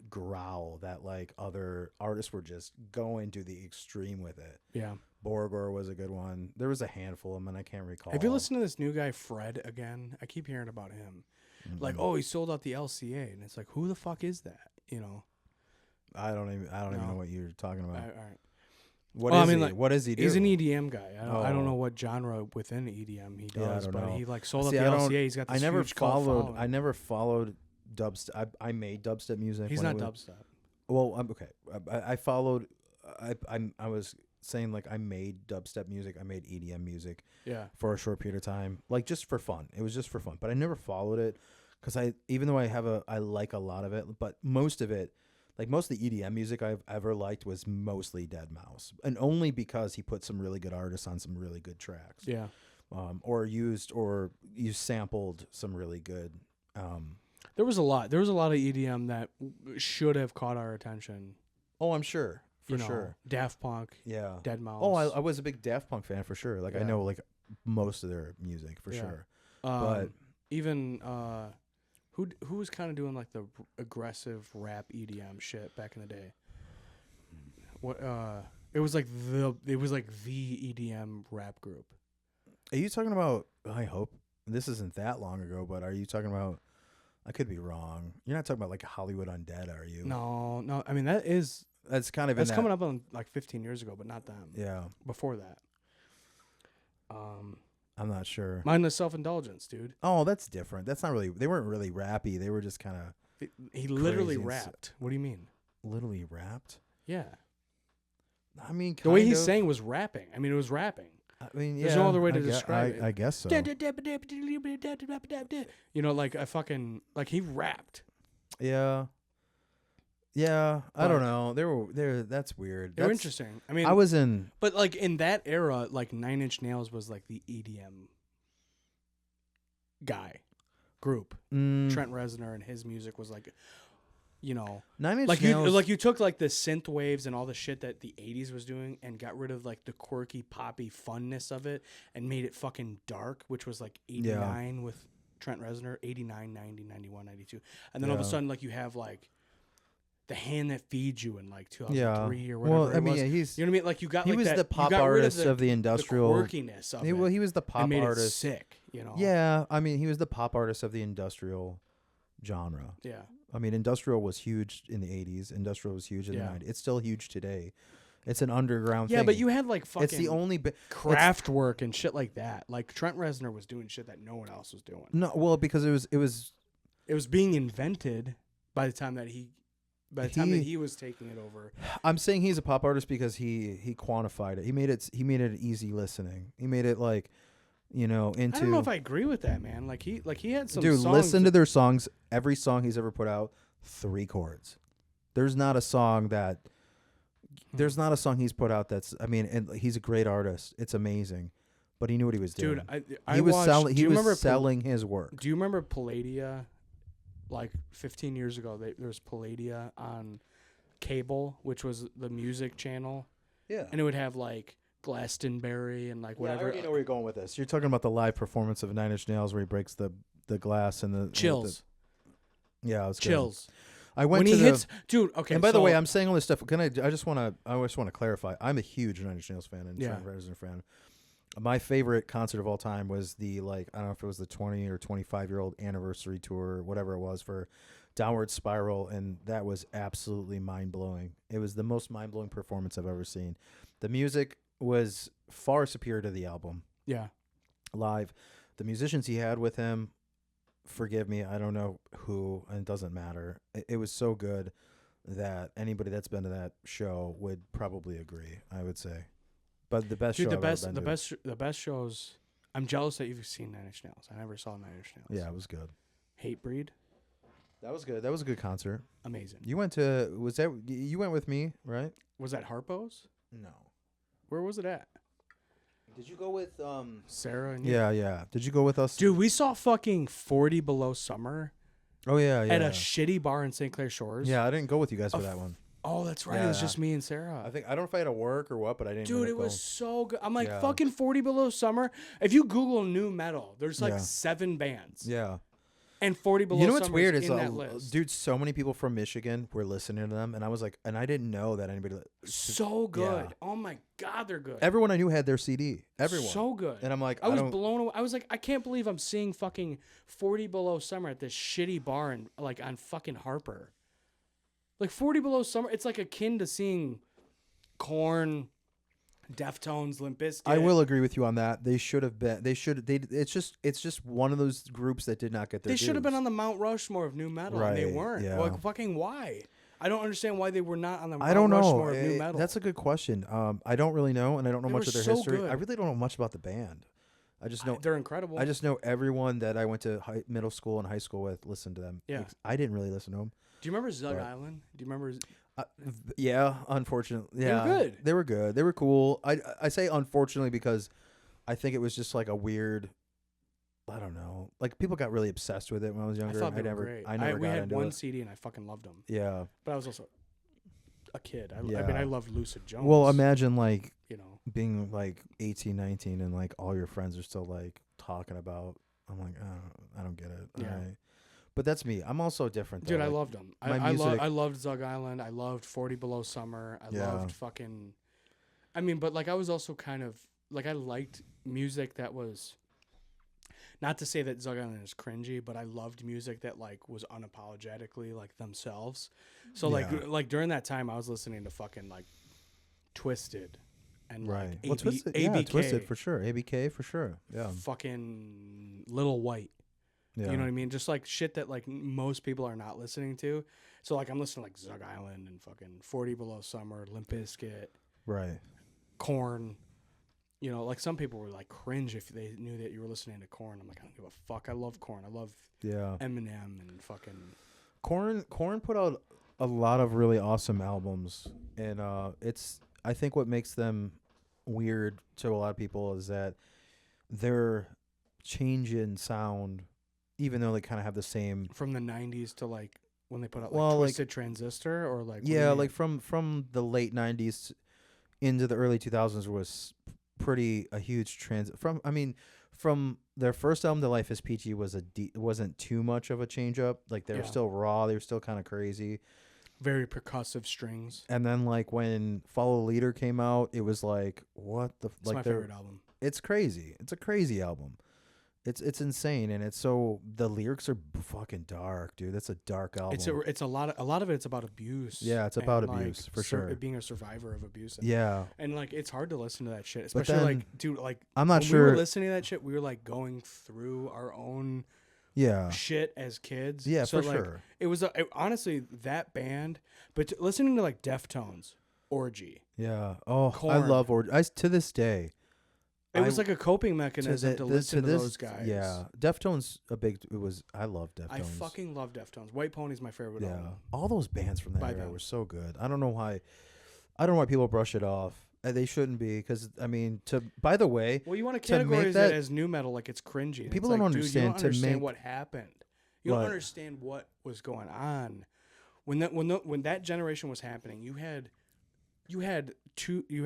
growl that like other artists were just going to the extreme with it. Yeah. Borgor was a good one. There was a handful of them, and I can't recall. Have you listened to this new guy Fred again? I keep hearing about him. Like, oh, he sold out the LCA, and it's like, who the fuck is that? You know? I don't even No. know what you're talking about. All right. What Well, is I mean, he? like, What does he do? He's an EDM guy. I don't Oh. know what genre within EDM he does, Yeah, I don't but know. he like sold See, out I the don't- LCA. He's got this I never huge cult followed. following. I never followed dubstep. I made dubstep music. He's when not it was- dubstep. Well, I'm okay. I followed. I was saying like I made dubstep music. I made EDM music Yeah. for a short period of time, like just for fun. It was just for fun, but I never followed it because even though I like a lot of it, but most of it, like most of the EDM music I've ever liked was mostly Dead Mouse, and only because he put some really good artists on some really good tracks. Yeah. Or you sampled some really good. There was a lot. There was a lot of EDM that should have caught our attention. Oh, I'm sure, for You know, sure. Daft Punk, Yeah. Dead Mouse. Oh, I was a big Daft Punk fan for sure. Like I Yeah. know like most of their music for Yeah. sure. but but- even who was kind of doing like the aggressive rap EDM shit back in the day. What it was like the EDM rap group. Are you talking about? I hope this isn't that long ago, but are you talking about? I could be wrong. You're not talking about like Hollywood Undead, are you? No. I mean That's kind of that's in coming up on like 15 years ago, but not them. Yeah, Before that. I'm not sure. Mindless self-indulgence, dude. Oh, that's different. That's not really. They weren't really rappy. They were just kind of He literally Crazy and rapped. What do you mean? literally rapped. Yeah. I mean, The way kind he's of. saying was rapping. I mean, it was rapping. I mean, There's no other way to I gue- describe it. I guess so. You know, like a fucking like he rapped. Yeah. Yeah, I don't But- know. That's weird. They were That's- interesting. I mean, I was in. but like in that era, like 9 Inch Nails was like the EDM guy group. Trent Reznor and his music was like, you know, 9 Inch like Nails. you took like the synth waves and all the shit that the 80s was doing and got rid of like the quirky poppy funness of it and made it fucking dark, which was like 89 with Trent Reznor, 89, 90, 91, 92. And then all of a Yeah. sudden like you have like The Hand That Feeds You in like 2003 or Well, whatever I mean, it was. yeah, he's You know what I mean? Like you got he like was that, the you pop got rid artist of the industrial quirkiness of Well, it he was the pop and made artist. it sick, you know. Yeah, I mean, he was the pop artist of the industrial genre. Yeah. I mean, industrial was huge in the 80s. Industrial was huge in the Yeah. 90s. It's still huge today. It's an underground thing. Yeah, but you had like fucking It's the only craft work and shit like that. Like Trent Reznor was doing shit that no one else was doing. No, well, because it was It was being invented by the time that he was taking it over. I'm saying he's a pop artist because he quantified it. He made it easy listening. He made it like, into I don't know if I agree with that, man. Like he had some Dude, songs listen to their songs. Every song he's ever put out, 3 chords. There's not a song he's put out that's. I mean, and he's a great artist. It's amazing, but he knew what he was doing. Dude, he was watched, selling. do He you was remember selling his work. Do you remember Palladia? Like 15 years ago, there was Palladia on cable, which was the music channel, Yeah. and it would have like Glastonbury and like whatever. I already know where you're going with this. You're talking about the live performance of Nine Inch Nails where he breaks the glass and the Chills. Yeah, it was good. Chills. I went When to he hits, dude. Okay. And by the so- way, I'm saying all this stuff. I just want to clarify. I'm a huge Nine Inch Nails fan and Yeah. Trent Reznor fan. My favorite concert of all time was the I don't know if it was the 20 or 25-year-old anniversary tour, whatever it was for Downward Spiral, and that was absolutely mind-blowing. It was the most mind-blowing performance I've ever seen. The music was far superior to the album yeah. live. The musicians he had with him, forgive me, I don't know who, and it doesn't matter. It was so good that anybody that's been to that show would probably agree, I would say. But the best Dude, show the I've ever best, been the to. best, the best shows. I'm jealous that you've seen Nine Inch Nails. I never saw Nine Inch Nails. Yeah, it was good. Hatebreed, That was good. That was a good concert. amazing. You went with me, right? Was that Harpo's? No. Where was it at? Did you go with Sarah and you? Yeah. Did you go with us? Dude, we saw fucking 40 Below Summer Oh yeah. at a shitty bar in St. Clair Shores. Yeah, I didn't go with you guys for that one. Oh, that's right. It was Yeah. just me and Sarah. I don't know if I had to work or what, but I didn't. Dude, end it up was going. so good. I'm like, Yeah. fucking 40 Below Summer. If you Google new metal, there's like Yeah. 7 bands. Yeah. And 40 Below You know what's Summer's weird is, in that list. dude, so many people from Michigan were listening to them, and I was like, and I didn't know that anybody. So good. Yeah. Oh my God, they're good. Everyone I knew had their CD. Everyone. So good. And I'm like, I was don't- blown away. I was like, I can't believe I'm seeing fucking 40 Below Summer at this shitty bar in, like on fucking Harper. Like 40 Below Summer, it's like akin to seeing Korn, Deftones, Limp Bizkit. I will agree with you on that. They should have been. It's just one of those groups that did not get their. They should have been dues. on the Mount Rushmore of new metal, and they Right, weren't. yeah. Like fucking why? I don't understand why they were not on the I don't Mount know. Rushmore of new metal. That's a good question. I don't really know, and I don't know They much were of their so history. good. I really don't know much about the band. I just know. They're incredible. I just know everyone that I went to middle school and high school with listened to them. Yeah. I didn't really listen to them. Do you remember Zug but- Island? Do you remember? Yeah, unfortunately. They were Yeah, good. They were good. They were cool. I say unfortunately because I think it was just like a weird. I don't know. Like people got really obsessed with it when I was I younger. thought they never. were great. I never we got had into one it. CD and I fucking loved them. Yeah. But I was also a kid. I mean, Yeah. I loved Lucid Jones. Well, imagine like you know. being like 18, 19 and like all your friends are still like talking about. I'm like, I don't get it. Yeah. Alright. But that's me. I'm also different. Dude, though. I Like, loved them. my I music- loved Zug Island. I loved 40 Below Summer. I Yeah. loved fucking. I mean, but like I was also kind of like I liked music that was. Not to say that Zug Island is cringy, but I loved music that like was unapologetically like themselves. So Yeah. like during that time, I was listening to fucking like Twisted, and Right. like Well, Twisted. ABK, Yeah, Twisted for sure. ABK for sure. Yeah. fucking Little White. Yeah. You know what I mean? Just like shit that like most people are not listening to. So like I'm listening to like Zug Island and fucking 40 Below Summer, Limp Bizkit, Right. Korn. You know, like some people were like cringe if they knew that you were listening to Korn. I'm like, I don't give a fuck. I love Korn. I love Yeah. Eminem and fucking. Korn put out a lot of really awesome albums, and it's I think what makes them weird to a lot of people is that their change in sound, even though they kind of have the same. From the 90s to like when they put out like Well, like- Twisted Transistor or like. what do Yeah, you like mean? from the late 90s into the early 2000s was pretty a huge from their first album to Life is Peachy wasn't too much of a change up. Like they were Yeah. still raw, they were still kind of crazy. Very percussive strings. And then like when Follow the Leader came out, it was like what the It's my they're- favorite album. It's crazy. It's a crazy album. It's insane, and it's so the lyrics are fucking dark, dude. That's a dark album. It's a lot of it's about abuse. Yeah, it's and, about like, abuse, for sure. Being a survivor of abuse. Yeah, And like it's hard to listen to that shit, But especially then, like dude, like I'm not when sure. we were listening to that shit, we were like going through our own yeah, shit as kids. Yeah, so, for like, sure. It was honestly that band, but listening to like Deftones, Orgy, yeah. Oh, I Korn. love to this day. it was I- like a coping mechanism to listen to this, those guys. Yeah, Deftones I love Deftones. I fucking love Deftones. White Pony's my favorite. yeah. album. All those bands from that By era them. were so good. I don't know why people brush it off. They shouldn't be, because I mean, by the way, Well, you want to To make categorize that- it as new metal, like it's cringy. And People it's don't like, dude, you understand don't to understand make- what happened. You don't Right. understand what was going on when that generation was happening. You had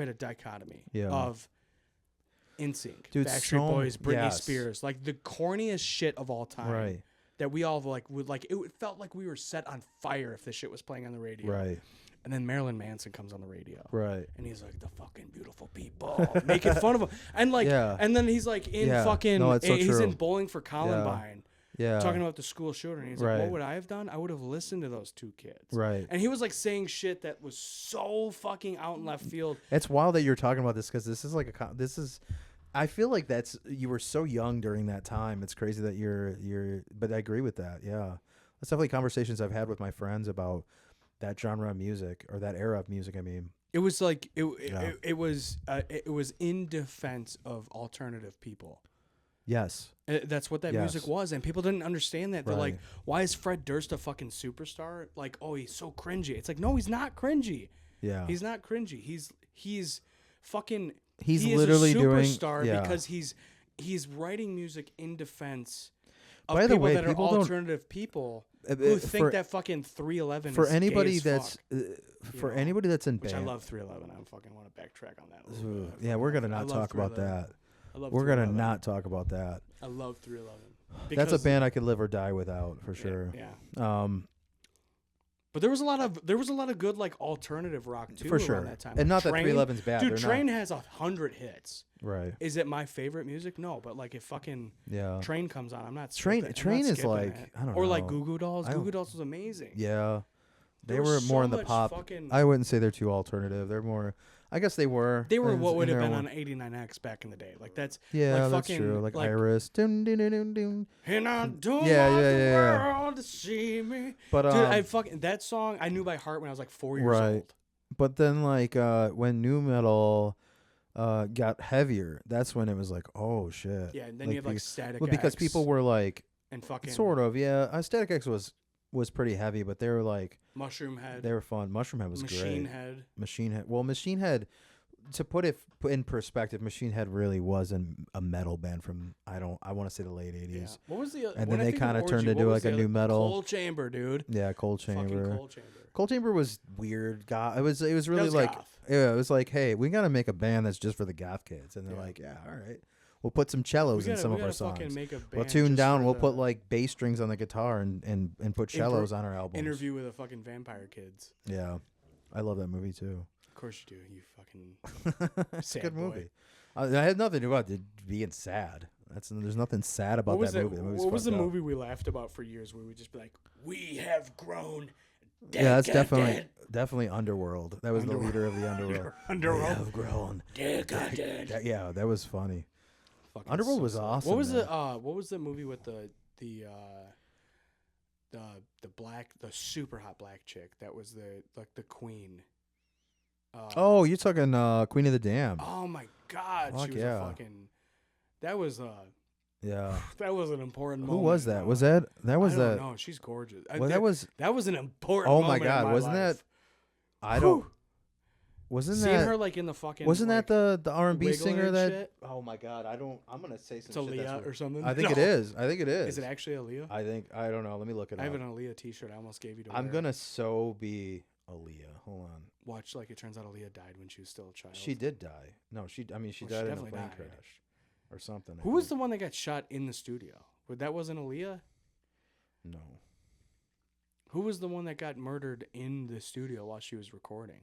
a dichotomy Yeah. of NSYNC, Dude, Backstreet so- Boys, Britney yes. Spears, like the corniest shit of all time. right, That we all would like. It felt like we were set on fire if this shit was playing on the radio. right, And then Marilyn Manson comes on the radio. right. And he's like, the fucking beautiful people, making fun of him. And like, Yeah. and then he's like in Yeah. fucking, No, it's so he's true. in Bowling for Columbine, Yeah, talking about the school shooter. And he's like, Right. what would I have done? I would have listened to those two kids. right. And he was like saying shit that was so fucking out in left field. It's wild that you're talking about this, because this is like I feel like you were so young during that time. It's crazy that you're, but I agree with that. Yeah, that's definitely conversations I've had with my friends about that genre of music, or that era of music. I mean, It was like, Yeah. it was in defense of alternative people. yes, That's what that Yes. music was, and people didn't understand that. They're like, Right. "Why is Fred Durst a fucking superstar? Like, oh, he's so cringy." It's like, no, he's not cringy. yeah, He's not cringy. He's fucking. He's he literally is a doing- superstar yeah. because he's writing music in defense of By the people way, that are people don't- alternative people Uh, who uh, think for- that fucking 311 for is gay anybody as that's fuck, for know, anybody that's in which band. I love 311. I fucking want to backtrack on that. A little bit. Yeah, we're gonna I not love talk about 311. that. I love We're gonna 311. not talk about that. I love 311. That's a Because- band I could live or die without, for sure. Yeah. But there was a lot of good like alternative rock too For around sure. that time. And not that Train- 311's bad. Dude, They're Train not. has 100 hits. Right. Is it my favorite music? No, but like if fucking Yeah. Train comes on, I'm not Train- skipping- I'm Train not is skipping like, it. I don't or like know. Goo Goo Dolls. I Goo Goo don't- Dolls was amazing. Yeah. They There were was more so in the much pop. fucking- I wouldn't say they're too alternative. They're more. I guess they were. They were in- what would in have their been own- on 89X back in the day. Like that's Yeah, like that's fucking, true. Like Iris. Dun, dun, dun, dun, dun. And I don't Yeah, want yeah, the yeah. world to see me. But Dude, um, I fucking that song I knew by heart when I was like 4 years Right. old. but then like when new metal got heavier, that's when it was like, oh shit. Yeah, and then you have like because- Static well, because X people were like, and fucking sort of, yeah. Static X was pretty heavy, but they were like, Mushroom Head, they were fun. Mushroom Head was Machine great. Head. Machine Head. Well, Machine Head, to put it in perspective, Machine Head really was a metal band from I want to say the late Yeah. '80s. What was the? And when then I they think of kinda Orgy, turned what into, was like, the a other- new metal. Cold Chamber, dude. Yeah, Cold Fucking Chamber. Cold Chamber. Cold Chamber was weird. It was really was like goth. yeah, it was like, hey, we gotta make a band that's just for the goth kids, and they're Yeah. like, yeah, all right, we'll put some cellos in some we of our gotta fucking songs. make a We'll band tune just down. for We'll the put like bass strings on the guitar and put cellos on our albums. interview with the fucking vampire kids. Yeah, I love that movie too. Of course you do. You fucking. It's a Sad good boy. movie. I had nothing to do about it being sad. There's nothing sad about What was that it? movie. The movie's What was the fucked up. movie we laughed about for years? Where we just be like, "We have grown." Yeah, that's decadent." definitely Underworld. That was the leader of the Underworld. Underworld. We have grown. Decadent. Yeah, that was funny. Fucking Underworld so was sad. awesome, What was man. What was the movie with the super hot black chick that was the queen? Oh, you're talking Queen of the Dam. Oh my God, Fuck she was yeah. a fucking. That was Yeah. that was an important Who moment. was that? Was I that was don't that? know. She's gorgeous. Well, that was. that was an important. Oh my moment in God! my Wasn't life. that? I don't. Whew. Wasn't Seeing that? her like in the fucking. Wasn't like, that the R&B wiggling singer and that? shit? Oh my God! I'm gonna say It's some shit. Aaliyah or something. I think No. it is. I think it is. Is it actually Aaliyah? I don't know. Let me look it I up. have an Aaliyah T-shirt. I almost gave you to I'm wear. gonna so be Aaliyah. Hold on. Watch, like, it turns out Aaliyah died when she was still a child. She did die. No, she. I mean, she Well, she died in a definitely plane died. crash or something. I Who was the think. one that got shot in the studio? That wasn't Aaliyah? No. Who was the one that got murdered in the studio while she was recording?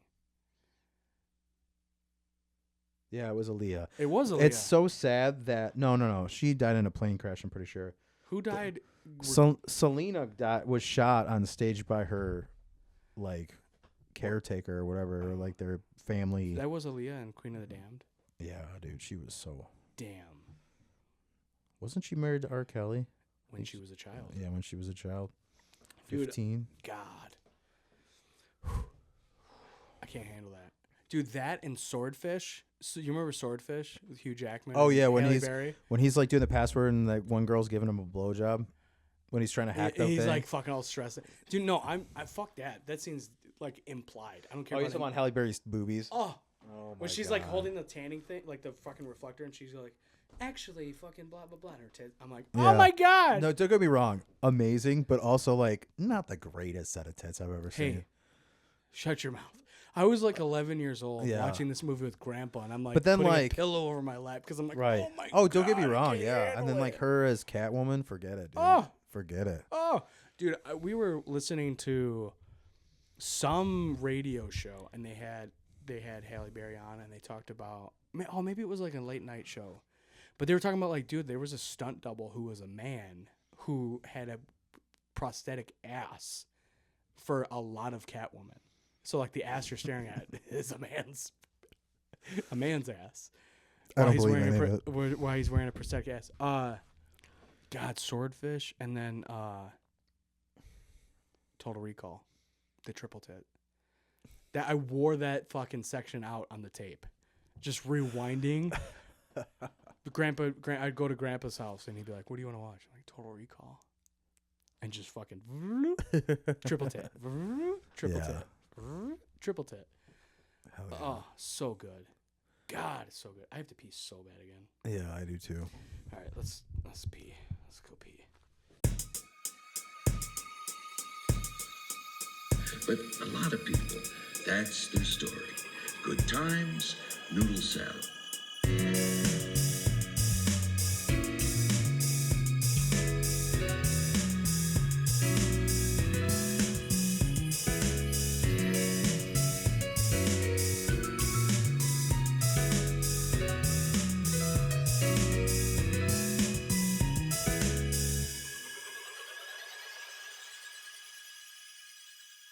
Yeah, it was Aaliyah. It was Aaliyah. It's so sad that no. She died in a plane crash. I'm pretty sure. Who died? Selena was shot on stage by her, like, caretaker or whatever, or like their family. That was Aaliyah and Queen of the Damned. Yeah, dude, she was so. Damn. Wasn't she married to R. Kelly? When she was a child. Yeah, when she was a child. Dude, 15. God. I can't handle that. Dude, that and Swordfish. So you remember Swordfish with Hugh Jackman? Oh and yeah, Halle Berry? when he's like doing the password and like one girl's giving him a blowjob when he's trying to hack the He's thing. like fucking all stressed. Dude, no, I fuck that. That seems like implied. I don't care. Oh, about he's talking him. about Halle Berry's boobies. Oh, Oh when she's like holding the tanning thing, like the fucking reflector, and she's like, actually, fucking blah blah blah. And her tits. I'm like, oh Yeah. my god. No, don't get me wrong, amazing, but also like not the greatest set of tits I've ever Hey, seen. shut your mouth. I was like 11 years old Yeah. watching this movie with Grandpa, and I'm like, But then, putting like- a pillow over my lap because I'm like, Right. oh my god. Oh, don't get me I wrong, can't yeah. And then handle like it. her as Catwoman, forget it, dude. Oh. Forget it. Oh, dude, we were listening to some radio show, and they had Halle Berry on, and they talked about maybe it was like a late night show, but they were talking about like, dude, there was a stunt double who was a man who had a prosthetic ass for a lot of Catwoman. So like the ass you're staring at is a man's ass. I don't While he's believe wearing any a of it. while he's wearing a prosthetic ass. God, Swordfish, and then Total Recall, the triple tit. That I wore that fucking section out on the tape, just rewinding. I'd go to Grandpa's house and he'd be like, "What do you want to watch?" I'm like, "Total Recall," and just fucking triple tit, triple Yeah. tit, triple tit. Hell yeah. Oh, so good. God, it's so good. I have to pee so bad again. Yeah, I do too. All right, let's pee. Let's go pee. But a lot of people, that's their story. Good times, noodle salad.